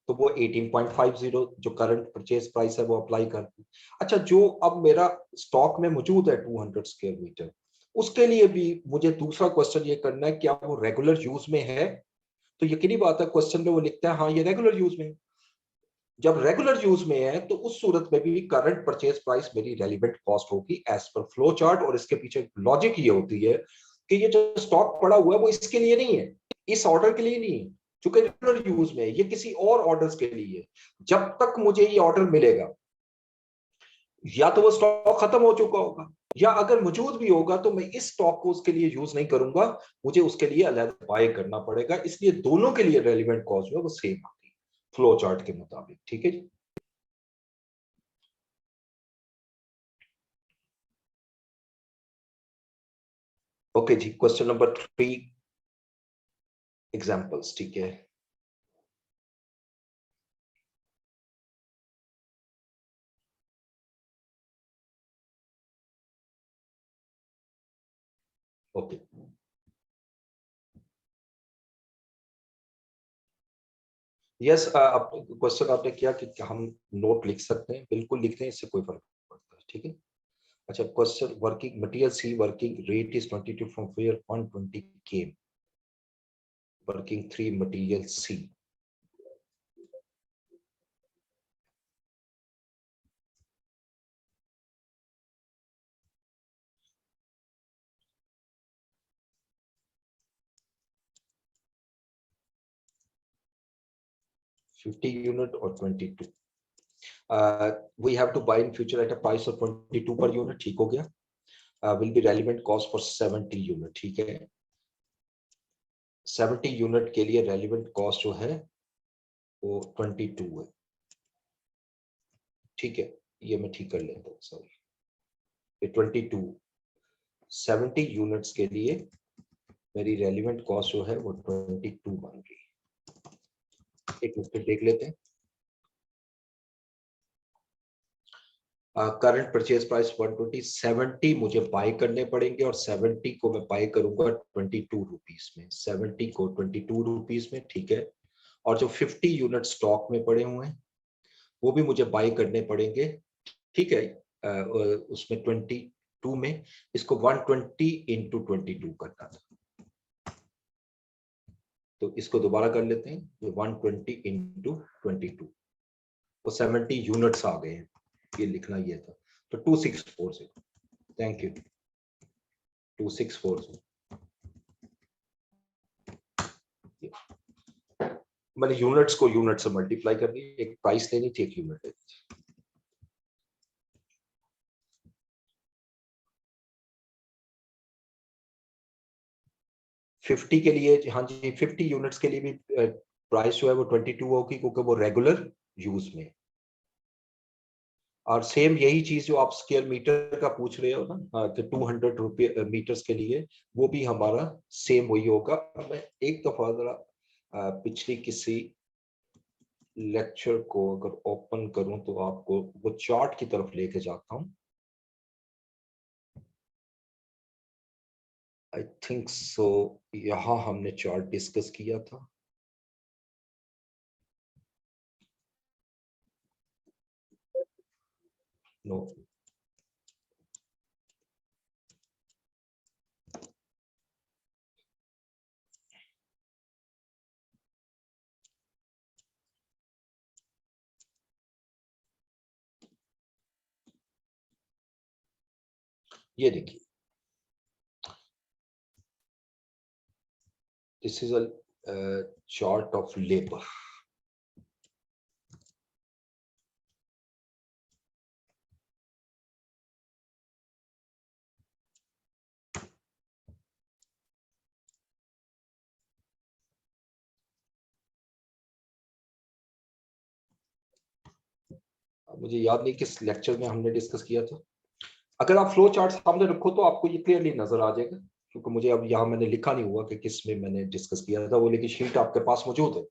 तो वो 18.50 जो करंट परचेज प्राइस है वो अप्लाई कर दी। अच्छा, जो अब मेरा स्टॉक में मौजूद है 200 स्क्वायर मीटर, उसके लिए भी मुझे दूसरा क्वेश्चन ये करना है क्या वो रेगुलर यूज में है। तो यकीनी बात है क्वेश्चन में वो लिखता है हाँ ये रेगुलर यूज में है। जब रेगुलर यूज में है तो उस सूरत में भी करंट परचेज प्राइस मेरी रेलिवेंट कॉस्ट होगी एज पर फ्लो चार्ट। और इसके पीछे लॉजिक ये होती है कि ये जो स्टॉक पड़ा हुआ है वो इसके लिए नहीं है, इस ऑर्डर के लिए नहीं है, चूंकि रेगुलर यूज में है, ये किसी और ऑर्डर्स के लिए है। जब तक मुझे ये ऑर्डर मिलेगा या तो वो स्टॉक खत्म हो चुका होगा, या अगर मौजूद भी होगा तो मैं इस स्टॉक को उसके लिए यूज नहीं करूंगा, मुझे उसके लिए अलग बाय करना पड़ेगा। इसलिए दोनों के लिए रेलिवेंट कॉस्ट जो है वो सेम आती है फ्लो चार्ट के मुताबिक। ठीक है जी, ओके जी। Question number 3 examples. ठीक है, ओके। यस, क्वेश्चन आपने किया कि क्या हम नोट लिख सकते हैं, बिल्कुल लिखते हैं, इससे कोई फर्क नहीं पड़ता है। ठीक है, अच्छा। Question, working material C working rate is 22 from where 120 came, working 3 material C. Fifty unit और 22, we have to buy in future at a price of 22 per unit। ठीक हो गया, will be relevant cost for 70 unit. ठीक है, 70 unit के लिए relevant cost जो है वो 22 है। ठीक है, ये मैं ठीक कर लेता हूँ, सॉरी, ये 22 70 यूनिट्स के लिए मेरी रेलिवेंट कॉस्ट जो है वो 22 बन रही है। एक मिनट देख लेते हैं। करंट परचेज प्राइस 120, 70 मुझे बाय करने पड़ेंगे और 70 को मैं बाय करूंगा 22 रुपीज में, 70 को 22 रुपीज में। ठीक है, और जो 50 यूनिट स्टॉक में पड़े हुए हैं वो भी मुझे बाय करने पड़ेंगे। ठीक है, उसमें 22 में इसको 120 इंटू 22 करना था। तो इसको दोबारा कर लेते हैं, 120 इंटू 22, तो 70 यूनिट्स आ गए हैं, ये लिखना ये था। तो 2640, थैंक यू, 2640। मैंने यूनिट्स को यूनिट से मल्टीप्लाई करनी, एक प्राइस लेनी थी, एक यूनिट लेनी थी। फिफ्टी के लिए, हाँ जी, 50 यूनिट्स के लिए भी प्राइस जो है वो 22 होगी, क्योंकि वो रेगुलर यूज में। और सेम यही चीज जो आप स्क्वायर मीटर का पूछ रहे हो ना, कि 200 रुपये मीटर्स के लिए, वो भी हमारा सेम वही होगा। मैं एक दफा जरा पिछली किसी लेक्चर को अगर ओपन करूं तो आपको वो चार्ट की तरफ लेके जाता हूं। आई थिंक सो, यहां हमने चार्ट डिस्कस किया था। नो, ये देखिए, this is a chart of labour. मुझे याद नहीं किस लेक्चर में हमने डिस्कस किया था। अगर आप फ्लो चार्ट सामने रखो तो आपको ये क्लियरली नजर आ जाएगा, क्योंकि मुझे अब यहाँ मैंने लिखा नहीं हुआ कि किस में मैंने डिस्कस किया था वो, लेकिन शीट आपके पास मौजूद है,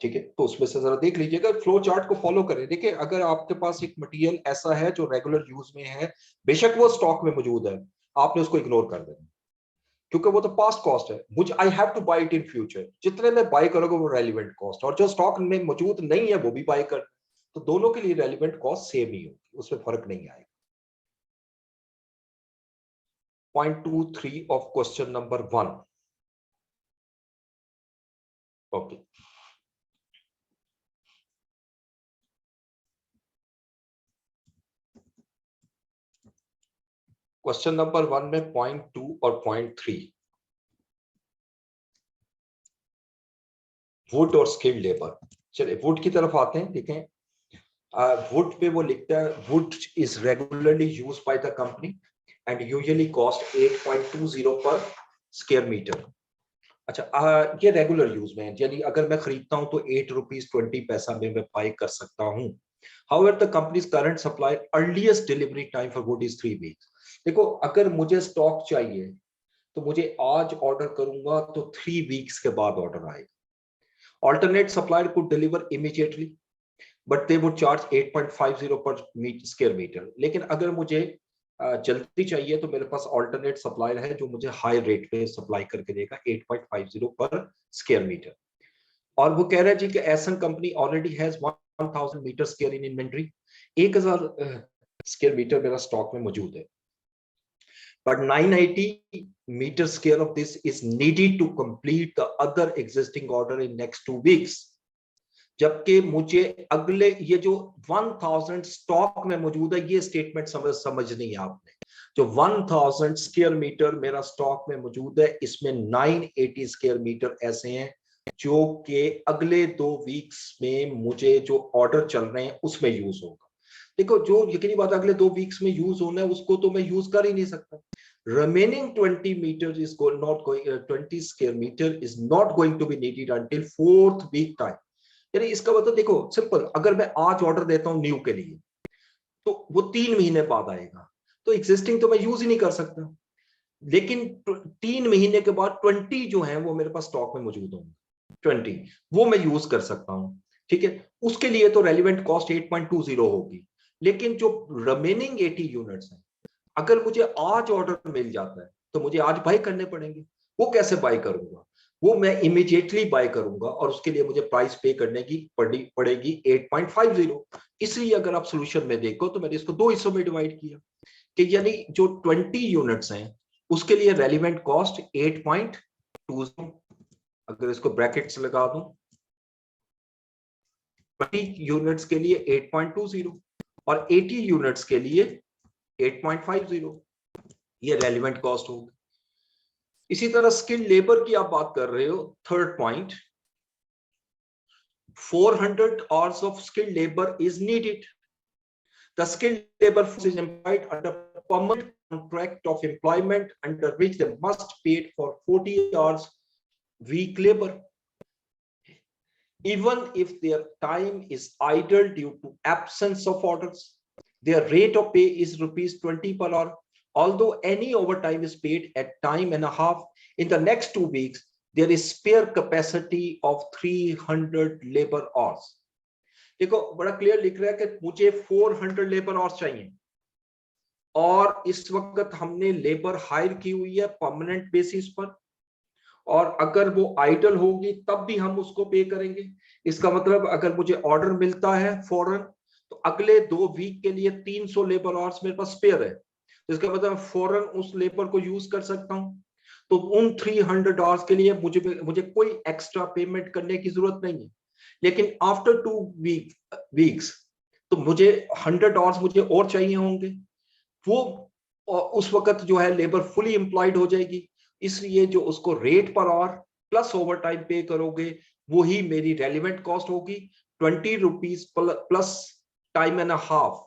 ठीक है। तो उसमें से जरा देख लीजिएगा, फ्लो चार्ट को फॉलो करें। देखिए, अगर आपके पास एक मटेरियल ऐसा है जो रेगुलर यूज में है, बेशक वो स्टॉक में मौजूद है, आपने उसको इग्नोर कर देना, क्योंकि वो तो पास्ट कॉस्ट है। मुझे I have to buy it in future, जितने में बाय करोगे वो रेलिवेंट कॉस्ट, और जो स्टॉक में मौजूद नहीं है वो भी बाय कर, तो दोनों के लिए रेलिवेंट कॉस्ट सेम ही होगी, उसमें फर्क नहीं आएगा। Point 2.3 of question number 1। Okay, question number 1 में पॉइंट 2 और पॉइंट 3, वुड और स्किल्ड लेबर। चलिए वुड की तरफ आते हैं। देखें, वुड पे वो लिखता है, would is regularly use by the company and usually cost 8.20 पर स्क्वायर मीटर। अच्छा, ये रेगुलर यूज में है, यानी अगर मैं खरीदता हूं तो 8 रुपीज 20 पैसा में मैं बाय कर सकता हूं। However, the company's current supply earliest delivery time for wood is 3 weeks. देखो, अगर मुझे स्टॉक चाहिए तो मुझे आज ऑर्डर करूंगा तो 3 वीक्स के बाद ऑर्डर आएगा। Alternate supplier could deliver immediately, but they would charge 8.50 पर स्क्वायर मीटर। लेकिन अगर मुझे जल्दी चाहिए तो मेरे पास ऑल्टरनेट सप्लायर है जो मुझे हाई रेट पे सप्लाई करके देगा 8.50 पर स्क्वायर मीटर। और वो कह रहा है जी कि एसन company already has 1000 meter square in inventory, 1000 square meter मेरा स्टॉक में मौजूद है, but 980 meter square of this is needed to complete the other existing order in next 2 weeks. जबकि मुझे अगले, ये जो 1000 स्टॉक में मौजूद है, ये स्टेटमेंट समझनी है आपने। जो 1000 स्क्वायर मीटर मेरा स्टॉक में मौजूद है, इसमें 980 स्क्वायर मीटर ऐसे हैं जो कि अगले 2 वीक्स में मुझे जो ऑर्डर चल रहे हैं उसमें यूज होगा। देखो, जो यकीनी बात अगले 2 वीक्स में यूज होना है उसको तो मैं यूज कर ही नहीं सकता। Remaining 20 meters is not going 20 square meter is not going to be needed until 4th week time. यानी इसका मतलब देखो सिंपल, अगर मैं आज ऑर्डर देता हूं न्यू के लिए तो वो 3 महीने बाद आएगा, तो एग्जिस्टिंग तो मैं यूज ही नहीं कर सकता। लेकिन 3 महीने के बाद 20 जो है वो मेरे पास स्टॉक में मौजूद होंगे, 20 वो मैं यूज कर सकता हूं, ठीक है। उसके लिए तो रेलिवेंट कॉस्ट 8.20 होगी। लेकिन जो रिमेनिंग 80 यूनिट्स हैं, अगर मुझे आज ऑर्डर मिल जाता है तो मुझे आज बाय करने पड़ेंगे। वो कैसे बाय करूंगा? वो मैं इमीडिएटली बाय करूंगा और उसके लिए मुझे प्राइस पे करने की पड़ेगी 8.50। इसलिए अगर आप सोल्यूशन में देखो तो मैंने इसको 2 हिस्सों में डिवाइड किया, कि यानी जो 20 यूनिट्स हैं उसके लिए रेलिवेंट कॉस्ट 8.20। अगर इसको ब्रैकेट्स लगा दूं, 20 यूनिट्स के लिए 8.20 और 80 यूनिट्स के लिए 8.50, ये रेलिवेंट कॉस्ट होगी। इसी तरह स्किल्ड लेबर की आप बात कर रहे हो, third point, 400 hours of skilled labor is needed. The skilled labor force is employed under permanent contract of employment under which they must pay for 40 hours week labor. Even if their time is idle due to absence of orders, their rate of pay is rupees 20 per hour. Although any overtime is paid at time and a half, in the next 2 weeks, there is spare capacity of 300 labor hours. देखो बड़ा clear लिख रहा है कि मुझे 400 labour hours चाहिए और इस वक्त हमने लेबर हायर की हुई है परमानेंट बेसिस पर, और अगर वो आइडल होगी तब भी हम उसको पे करेंगे। इसका मतलब अगर मुझे ऑर्डर मिलता है फौरन तो अगले 2 वीक के लिए 300 लेबर आवर्स मेरे पास स्पेयर है, तो इसका मतलब फौरन उस लेबर को यूज कर सकता हूं। तो उन 300 आवर्स के लिए मुझे कोई एक्स्ट्रा पेमेंट करने की जरूरत नहीं है। लेकिन आफ्टर 2 वीक्स तो मुझे 100 आवर्स मुझे और चाहिए होंगे, वो उस वक्त जो है लेबर फुली एम्प्लॉयड हो जाएगी, इसलिए जो उसको rate per hour plus over time पे करोगे वही मेरी रेलिवेंट कॉस्ट होगी, 20 rupees plus time and half.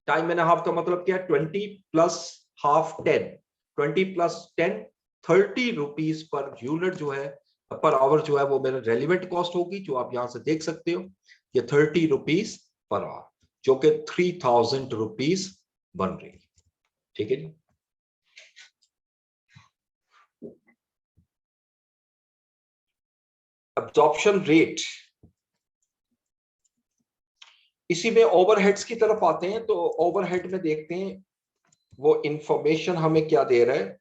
Time and half का मतलब क्या है, 20 plus half 10, 20 plus 10 30 rupees per unit जो है, पर आवर जो है वो मेरा रेलिवेंट कॉस्ट होगी, जो आप यहां से देख सकते हो, ये 30 रुपीज पर आवर, जो कि 3000 रुपीज बन रही है। ठीक है जी। अब्जॉर्प्शन रेट, इसी में ओवरहेड्स की तरफ आते हैं। तो ओवरहेड में देखते हैं वो इंफॉर्मेशन हमें क्या दे रहा है।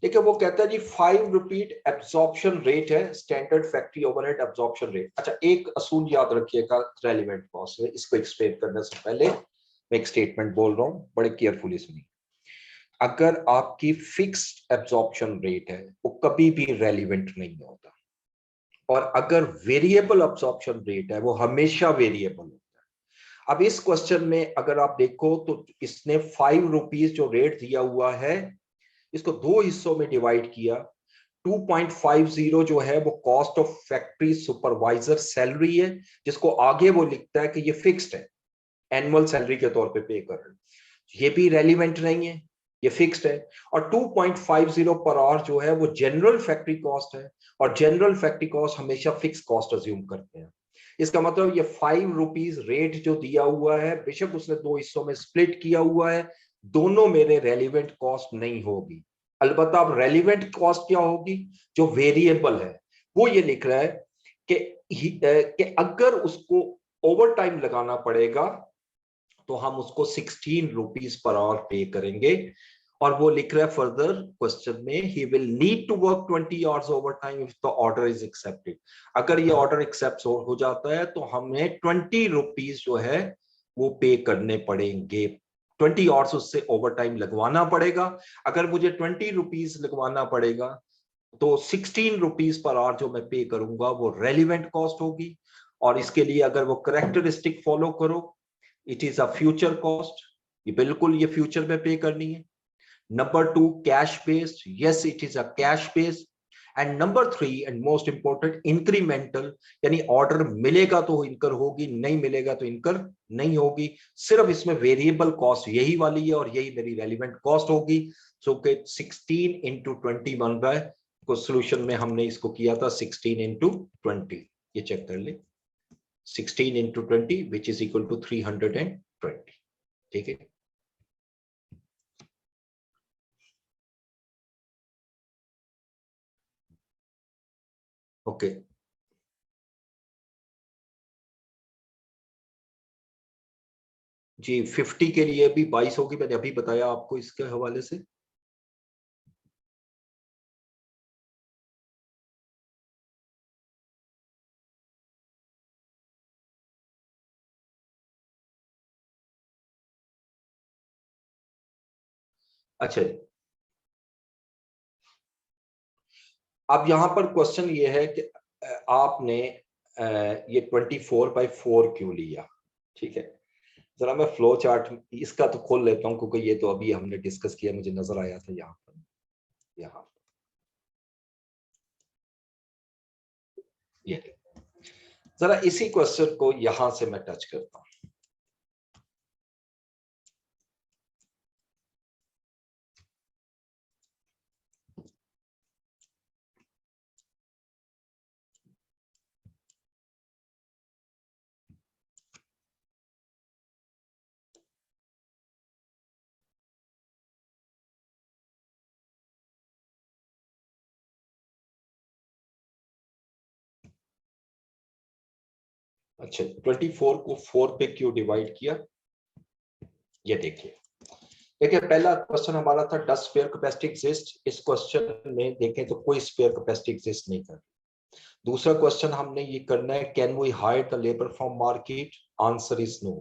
देखिए वो कहता है जी 5 रुपीज एब्जॉर्प्शन रेट है, standard factory overhead absorption rate. अच्छा, एक असूल याद रखिएगा रेलिवेंट कॉस्ट में, इसको एक्सप्लेन करने से पहले मैं एक स्टेटमेंट बोल रहा हूं, बड़े केयरफुली सुनिए। अगर आपकी फिक्स्ड एब्जॉर्प्शन रेट है वो कभी भी रेलिवेंट नहीं होता, और अगर वेरिएबल एब्जॉर्प्शन रेट है वो हमेशा वेरिएबल होता है। अब इस क्वेश्चन में अगर आप देखो तो इसने 5 रुपीज जो रेट दिया हुआ है इसको 2 हिस्सों में डिवाइड किया। 2.50 जो है वो cost of factory supervisor salary है, जिसको आगे वो लिखता है कि ये फिक्स्ड है, एनुअल सैलरी के तौर पे पे कर रहे हैं, ये भी रेलिवेंट नहीं है, ये फिक्स्ड है। और 2.50 पर आवर जो है वो जनरल फैक्ट्री कॉस्ट है, और जनरल फैक्ट्री कॉस्ट हमेशा फिक्स कॉस्ट अज्यूम करते हैं। इसका मतलब ये 5 रुपीज रेट जो दिया हुआ है, बेशक उसने 2 हिस्सों में स्प्लिट किया हुआ है, दोनों मेरे रेलिवेंट कॉस्ट नहीं होगी। अलबत्ता अब रेलिवेंट कॉस्ट क्या होगी, जो वेरिएबल है, वो ये लिख रहा है कि अगर उसको ओवर टाइम लगाना पड़ेगा तो हम उसको 16 रुपीज पर आवर पे करेंगे। और वो लिख रहा है फर्दर क्वेश्चन में, he will need to work 20 hours overtime if the order is accepted. अगर ये ऑर्डर एक्सेप्ट हो जाता है तो हमें 20 रुपीज जो है वो पे करने पड़ेंगे, 20 आवर्स उससे ओवर टाइम लगवाना पड़ेगा। अगर मुझे 20 रुपीज लगवाना पड़ेगा तो 16 रुपीज पर आवर जो मैं पे करूंगा वो रेलिवेंट कॉस्ट होगी। और इसके लिए अगर वो करेक्टरिस्टिक फॉलो करो, it is a future cost, ये बिल्कुल ये फ्यूचर में पे करनी है। Number 2, cash based, yes it is a cash based. And number 3 and most important, incremental, यानी ऑर्डर मिलेगा तो इनकर होगी, नहीं मिलेगा तो इनकर नहीं होगी। सिर्फ इसमें वेरिएबल कॉस्ट यही वाली है और यही मेरी रेलिवेंट कॉस्ट होगी। सो के 16 इंटू 20 बन रहा है, को सोल्यूशन में हमने इसको किया था 16 इंटू 20, ये चेक कर ले, 16 into 20 which is equal to 320। ठीक है, ओके। जी 50 के लिए भी 22 होगी, मैंने अभी बताया आपको इसके हवाले से। अच्छा, अब यहाँ पर क्वेश्चन ये है कि आपने ये 24/4 क्यों लिया, ठीक है। जरा मैं फ्लो चार्ट इसका तो खोल लेता हूँ, क्योंकि ये तो अभी हमने डिस्कस किया, मुझे नजर आया था यहाँ पर। यहाँ ये जरा इसी क्वेश्चन को यहां से मैं टच करता हूँ। अच्छा, 24 को 4 पे क्यों डिवाइड किया, ये देखिए। देखिए पहला क्वेश्चन हमारा था डज स्पेयर कैपेसिटी एग्जिस्ट। इस क्वेश्चन में देखें तो कोई स्पेयर कैपेसिटी एग्जिस्ट नहीं कर। दूसरा क्वेश्चन हमने ये करना है, can we hire the labour from market, answer is no.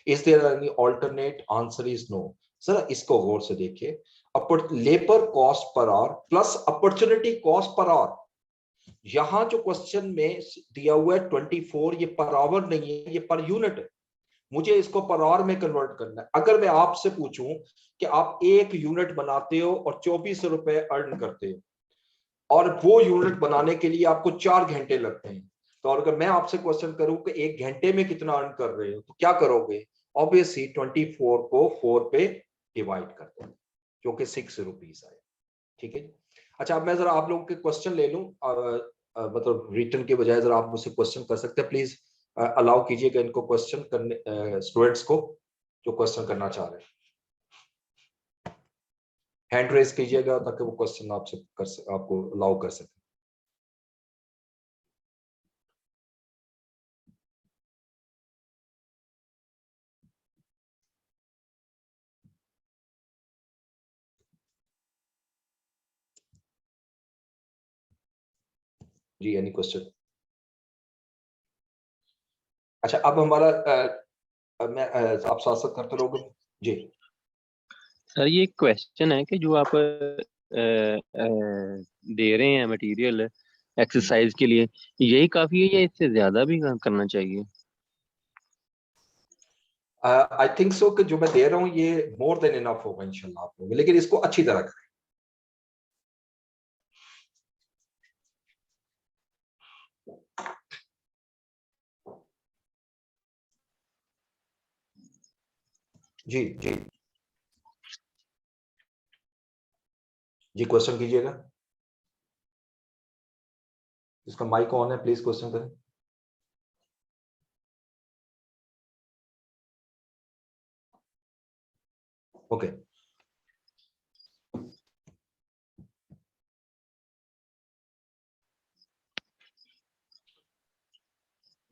Is there any alternate, answer is no. जरा इसको गौर से देखिए, labour cost per hour plus opportunity cost per hour. यहां जो क्वेश्चन में दिया हुआ है 24, ये पर आवर नहीं है, ये पर यूनिट है। मुझे इसको पर आवर में कन्वर्ट करना है। अगर मैं आपसे पूछूं कि आप एक यूनिट बनाते हो और 24 रुपए अर्न करते हो, और वो यूनिट बनाने के लिए आपको 4 घंटे लगते हैं, तो अगर मैं आपसे क्वेश्चन करूं कि एक घंटे में कितना अर्न कर रहे हो, तो क्या करोगे? ऑब्वियसली 24 को 4 पे डिवाइड कर दो, जो कि 6 रुपीज आए, ठीक है। अच्छा, अब मैं जरा आप लोगों के क्वेश्चन ले लूं, मतलब रिटर्न के बजाय जरा आप मुझसे क्वेश्चन कर सकते हैं, प्लीज अलाउ कीजिएगा इनको क्वेश्चन करने, स्टूडेंट्स को जो क्वेश्चन करना चाह रहे हैं। हैंड रेज कीजिएगा ताकि वो क्वेश्चन आपसे आपको अलाउ कर सके। जी, एनी क्वेश्चन? अच्छा, अब हमारा मैं आप साथ साथ करते रहोगे जी। सर ये क्वेश्चन है कि जो आप दे रहे हैं मटेरियल एक्सरसाइज के लिए, यही काफी है या इससे ज्यादा भी करना चाहिए? आई थिंक सो कि जो मैं दे रहा हूँ ये मोर देन इनफ होगा इंशाल्लाह आप लोग, लेकिन इसको अच्छी तरह करें। जी जी जी, क्वेश्चन कीजिएगा। इसका माइक ऑन है, प्लीज क्वेश्चन करें। ओके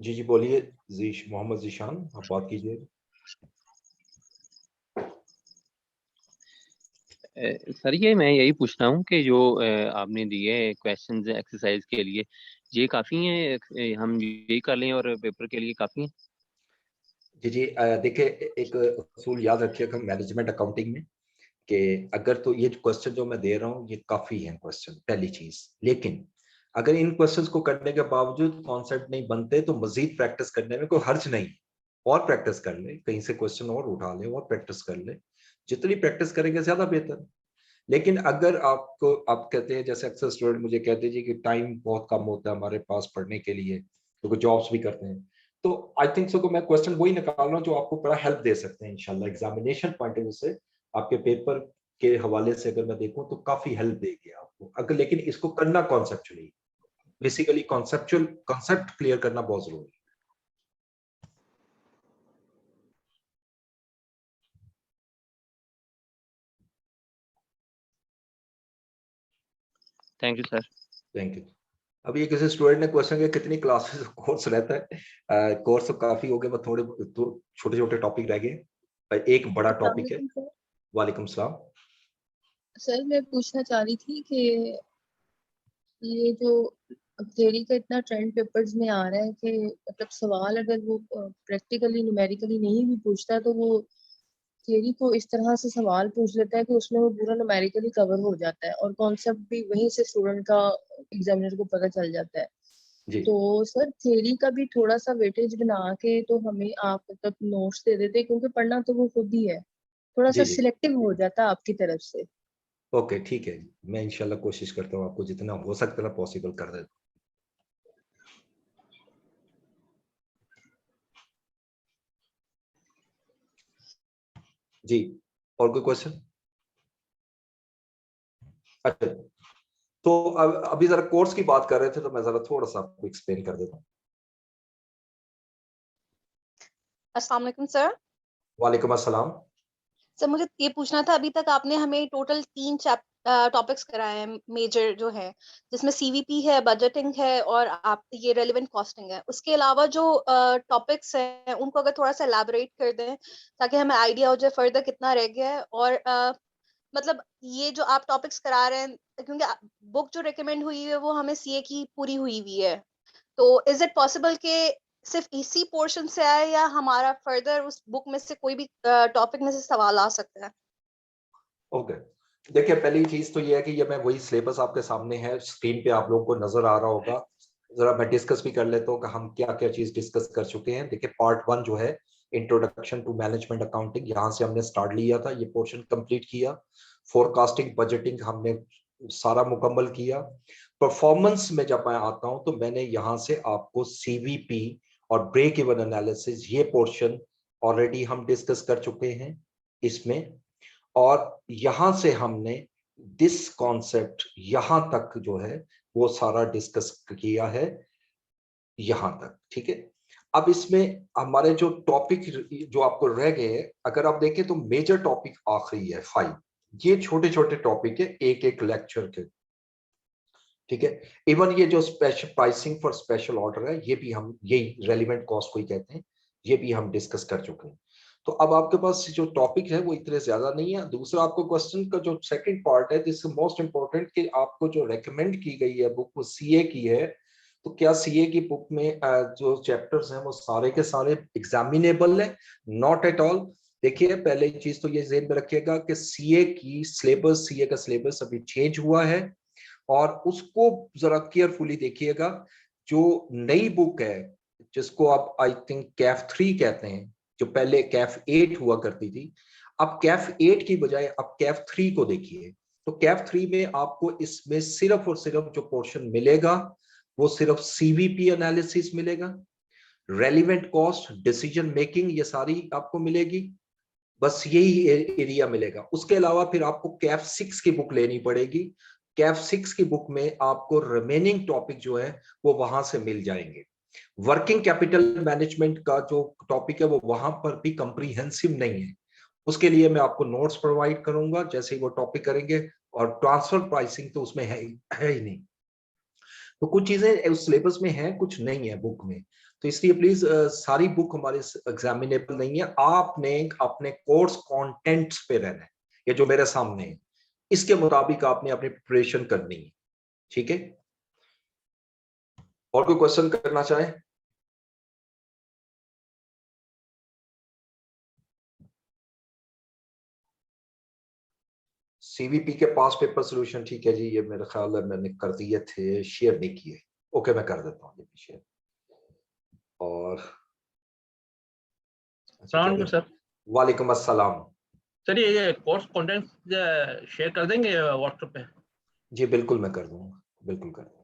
जी जी, बोलिए। मोहम्मद जीशान, आप बात कीजिए। सर ये मैं यही पूछ रहा हूँ कि जो आपने दिए क्वेश्चंस एक्सरसाइज के लिए, ये काफी हैं? हम यही कर लें और पेपर के लिए काफी हैं? जी जी, देखिए एक असूल याद रखिएगा मैनेजमेंट अकाउंटिंग में, कि अगर तो ये क्वेश्चन जो मैं दे रहा हूँ ये काफी है क्वेश्चन, पहली चीज। लेकिन अगर इन क्वेश्चंस को करने के बावजूद कॉन्सेप्ट नहीं बनते तो मजीद प्रैक्टिस करने में कोई हर्ज नहीं। और प्रैक्टिस कर ले, कहीं से क्वेश्चन और उठा ले और प्रैक्टिस कर ले। जितनी प्रैक्टिस करेंगे ज्यादा बेहतर। लेकिन अगर आपको, आप कहते हैं जैसे अक्सर स्टूडेंट मुझे कहते हैं जी कि टाइम बहुत कम होता है हमारे पास पढ़ने के लिए, क्योंकि जॉब्स भी करते हैं, तो आई थिंक सो को मैं क्वेश्चन वही निकाल रहा हूँ जो आपको बड़ा हेल्प दे सकते हैं इंशाल्लाह एग्जामिनेशन पॉइंट ऑफ व्यू से। आपके पेपर के हवाले से अगर मैं देखूं तो काफी हेल्प देगी आपको, अगर लेकिन इसको करना conceptually, basically conceptual concept clear करना बहुत जरूरी है। Thank you sir. Thank you. अभी किसी स्टूडेंट ने क्वेश्चन किया कितनी क्लासेस कोर्स रहता है? कोर्स तो काफी हो गए, बस थोड़े तो छोटे छोटे टॉपिक रह गए, एक बड़ा अस्सलाम टॉपिक है। वालेकुम सर। वालेकुम सलाम। सर मैं पूछना चाह रही थी कि ये जो अब थ्योरी का इतना ट्रेंड पेपर्स में आ रहा है कि मतलब सवाल अगर वो प्रैक्टिकली न्यूमेरिकली नहीं भी पूछता तो वो थियरी को इस तरह से सवाल पूछ लेता है कि उसमें वो पूरा न्यूमेरिकली कवर हो जाता है और कॉन्सेप्ट भी वहीं से स्टूडेंट का एग्जामिनर को पता चल जाता है। जी तो सर थियरी का भी थोड़ा सा वेटेज बना के तो हमें आप मतलब नोट्स दे देते, क्योंकि पढ़ना तो वो खुद ही है, थोड़ा सा जी जी सिलेक्टिव हो जाता आपकी तरफ से। ओके ठीक है, मैं इंशाल्लाह कोशिश करता हूँ आपको जितना हो सकता है पॉसिबल कर देता हूँ। जी और कोई क्वेश्चन? अच्छा, तो अब अभी जरा कोर्स की बात कर रहे थे तो मैं जरा थोड़ा सा आपको एक्सप्लेन कर देता हूँ। अस्सलाम वालेकुम सर। वालेकुम अस्सलाम। सर मुझे ये पूछना था, अभी तक आपने हमें टोटल 3 टॉपिक्स कराए हैं मेजर जो है, जिसमें सीवीपी है, बजटिंग है और आप ये रेलेवेंट कॉस्टिंग है। उसके अलावा जो टॉपिक्स हैं उनको अगर थोड़ा सा एलैबोरेट कर दें ताकि हमें आइडिया हो जाए फर्दर कितना रह गया है। और मतलब ये जो आप टॉपिक्स करा रहे हैं, क्योंकि बुक जो रिकमेंड हुई है वो हमें सीए की पूरी हुई हुई है, तो इज इट पॉसिबल कि सिर्फ इसी पोर्शन से आए या हमारा फर्दर उस बुक में से कोई भी टॉपिक में से सवाल आ सकता है? ओके, देखिए पहली चीज तो ये है कि ये मैं वही सिलेबस आपके सामने है, स्क्रीन पे आप लोगों को नजर आ रहा होगा। जरा मैं डिस्कस भी कर लेता हूँ कि हम क्या क्या चीज डिस्कस कर चुके हैं। देखिए पार्ट 1 जो है इंट्रोडक्शन टू मैनेजमेंट अकाउंटिंग, यहाँ से हमने स्टार्ट लिया था, ये पोर्शन कंप्लीट किया। फोरकास्टिंग बजटिंग हमने सारा मुकम्मल किया। परफॉर्मेंस में जब मैं आता हूँ तो मैंने यहाँ से आपको सीवीपी और ब्रेक इवन एनालिसिस ये पोर्शन ऑलरेडी हम डिस्कस कर चुके हैं इसमें। और यहां से हमने दिस कॉन्सेप्ट यहां तक जो है वो सारा डिस्कस किया है यहां तक, ठीक है। अब इसमें हमारे जो टॉपिक जो आपको रह गए हैं, अगर आप देखें तो मेजर टॉपिक आखिरी है 5, ये छोटे छोटे टॉपिक है एक एक लेक्चर के, ठीक है। इवन ये जो special pricing for special order है, ये भी हम यही रेलिवेंट कॉस्ट को ही कहते हैं, ये भी हम डिस्कस कर चुके हैं। तो अब आपके पास जो टॉपिक है वो इतने ज्यादा नहीं है। दूसरा आपको क्वेश्चन का जो सेकंड पार्ट है, दिस मोस्ट इंपॉर्टेंट, कि आपको जो रेकमेंड की गई है बुक वो सीए की है। तो क्या सीए की बुक में जो चैप्टर्स हैं वो सारे के सारे एग्जामिनेबल है? Not at all. देखिए पहले चीज तो ये ज़हन में रखिएगा कि सीए की सिलेबस, सीए का सिलेबस अभी चेंज हुआ है और उसको जरा केयरफुली देखिएगा। जो नई बुक है जिसको आप आई थिंक कैफ 3 कहते हैं, जो पहले कैफ 8 हुआ करती थी, अब कैफ 8 की बजाय अब कैफ 3 को देखिए। तो कैफ 3 में आपको इसमें सिर्फ और सिर्फ जो पोर्शन मिलेगा वो सिर्फ सीवीपी एनालिसिस मिलेगा, रेलिवेंट कॉस्ट, डिसीजन मेकिंग, ये सारी आपको मिलेगी, बस यही एरिया मिलेगा। उसके अलावा फिर आपको कैफ 6 की बुक लेनी पड़ेगी। कैफ 6 की बुक में आपको रिमेनिंग टॉपिक जो है वो वहां से मिल जाएंगे। वर्किंग कैपिटल मैनेजमेंट का जो टॉपिक है वो वहां पर भी कंप्रीहेंसिव नहीं है, उसके लिए मैं आपको नोट्स प्रोवाइड करूंगा जैसे ही वो टॉपिक करेंगे। और ट्रांसफर प्राइसिंग तो उसमें है ही नहीं। तो कुछ चीजें उस सिलेबस में है, कुछ नहीं है बुक में। तो इसलिए प्लीज सारी बुक हमारे एग्जामिनेबल नहीं है। आपने अपने कोर्स कंटेंट्स पे रहना है, ये जो मेरे सामने है इसके मुताबिक आपने अपनी प्रिपरेशन करनी है, ठीक है। और कोई क्वेश्चन करना चाहे? सीवीपी के पास पेपर सोल्यूशन, ठीक है जी, ये मेरा ख्याल है मैंने कर दिए थे, शेयर नहीं किए। ओके मैं कर देता हूँ ये भी शेयर। और सर वालेकुम अस्सलाम। सर ये कोर्स कंटेंट शेयर कर देंगे व्हाट्सएप पे? जी बिल्कुल मैं कर दूंगा, बिल्कुल कर दूंगा।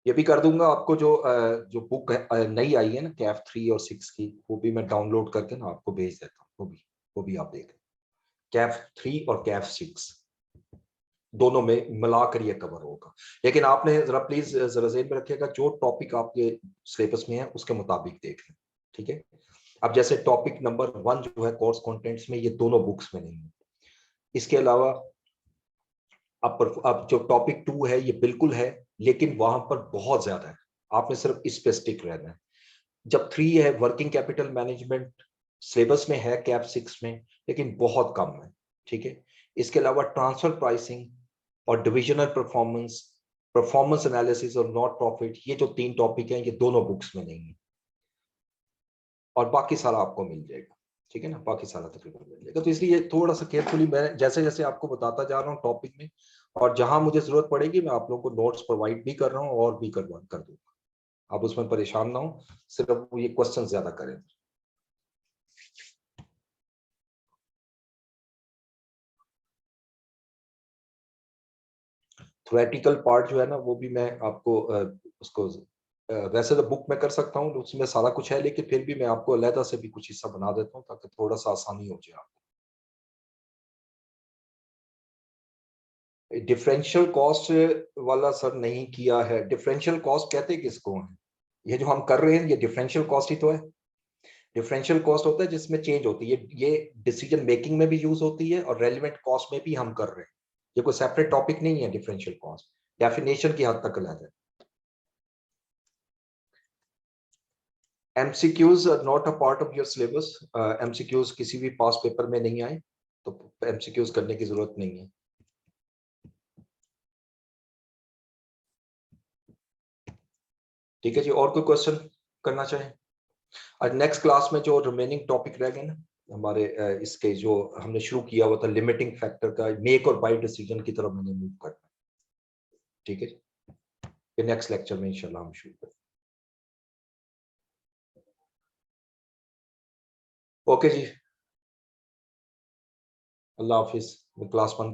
ये भी कर दूंगा आपको। जो बुक नई आई है ना कैफ 3 और 6 की, वो भी मैं डाउनलोड करके ना आपको भेज देता हूँ, वो भी आप देखें। कैफ 3 और कैफ 6 दोनों में मिलाकर ये कवर होगा। लेकिन आपने जरा प्लीज जरा ज़हन में रखिएगा जो टॉपिक आपके सिलेबस में है उसके मुताबिक देख लें, ठीक है। अब जैसे टॉपिक नंबर 1 जो है कोर्स कंटेंट्स में, ये दोनों बुक्स में नहीं है। इसके अलावा अब जो टॉपिक 2 है ये बिल्कुल है, लेकिन वहां पर बहुत ज्यादा है, आपने सिर्फ इस पे स्टिक रहना है। जब 3 है वर्किंग कैपिटल मैनेजमेंट, सिलेबस में है कैप 6 में, लेकिन बहुत कम है, ठीक है। इसके अलावा ट्रांसफर प्राइसिंग और डिविजनल परफॉर्मेंस, परफॉर्मेंस एनालिसिस और नॉट प्रॉफिट, ये जो 3 टॉपिक हैं ये दोनों बुक्स में नहीं है, और बाकी सारा आपको मिल जाएगा, ठीक है ना, बाकी सारा तकरीबन मिल जाएगा। तो इसलिए थोड़ा सा केयरफुली मैं जैसे जैसे आपको बताता जा रहा हूँ टॉपिक में, और जहां मुझे जरूरत पड़ेगी मैं आप लोगों को नोट्स प्रोवाइड भी कर रहा हूँ और भी कर दूंगा, आप उसमें परेशान ना हो, सिर्फ ये क्वेश्चन ज्यादा करें। थ्योरेटिकल पार्ट जो है ना वो भी मैं आपको उसको वैसे तो बुक में कर सकता हूँ, उसमें सारा कुछ है, लेकिन फिर भी मैं आपको अलहदा से भी कुछ हिस्सा बना देता हूँ ताकि थोड़ा सा आसानी हो जाए आपको। डिफरेंशियल कॉस्ट वाला सर नहीं किया है। डिफरेंशियल कॉस्ट कहते किसको हैं? ये जो हम कर रहे हैं ये डिफरेंशियल कॉस्ट ही तो है। डिफरेंशियल कॉस्ट होता है जिसमें चेंज होती है, ये डिसीजन मेकिंग में भी यूज होती है और रेलिवेंट कॉस्ट में भी हम कर रहे हैं। ये कोई सेपरेट टॉपिक नहीं है डिफरेंशियल कॉस्ट, डेफिनेशन की हद तक अलग है। MCQs are not a part of your syllabus. MCQs किसी भी पास पेपर में नहीं आए, तो MCQs करने की जरूरत नहीं है। ठीक है जी, और कोई क्वेश्चन करना चाहें? आज नेक्स्ट क्लास में जो रिमेनिंग टॉपिक रह गए ना हमारे इसके, जो हमने शुरू किया हुआ था लिमिटिंग फैक्टर का, मेक और बाय डिसीजन की तरफ मैंने मूव करना। ठीक है, ये नेक्स्ट लेक्चर में इंशाल्लाह हम शुरू करें। ओके जी, अल्लाह हाफिज। क्लास 1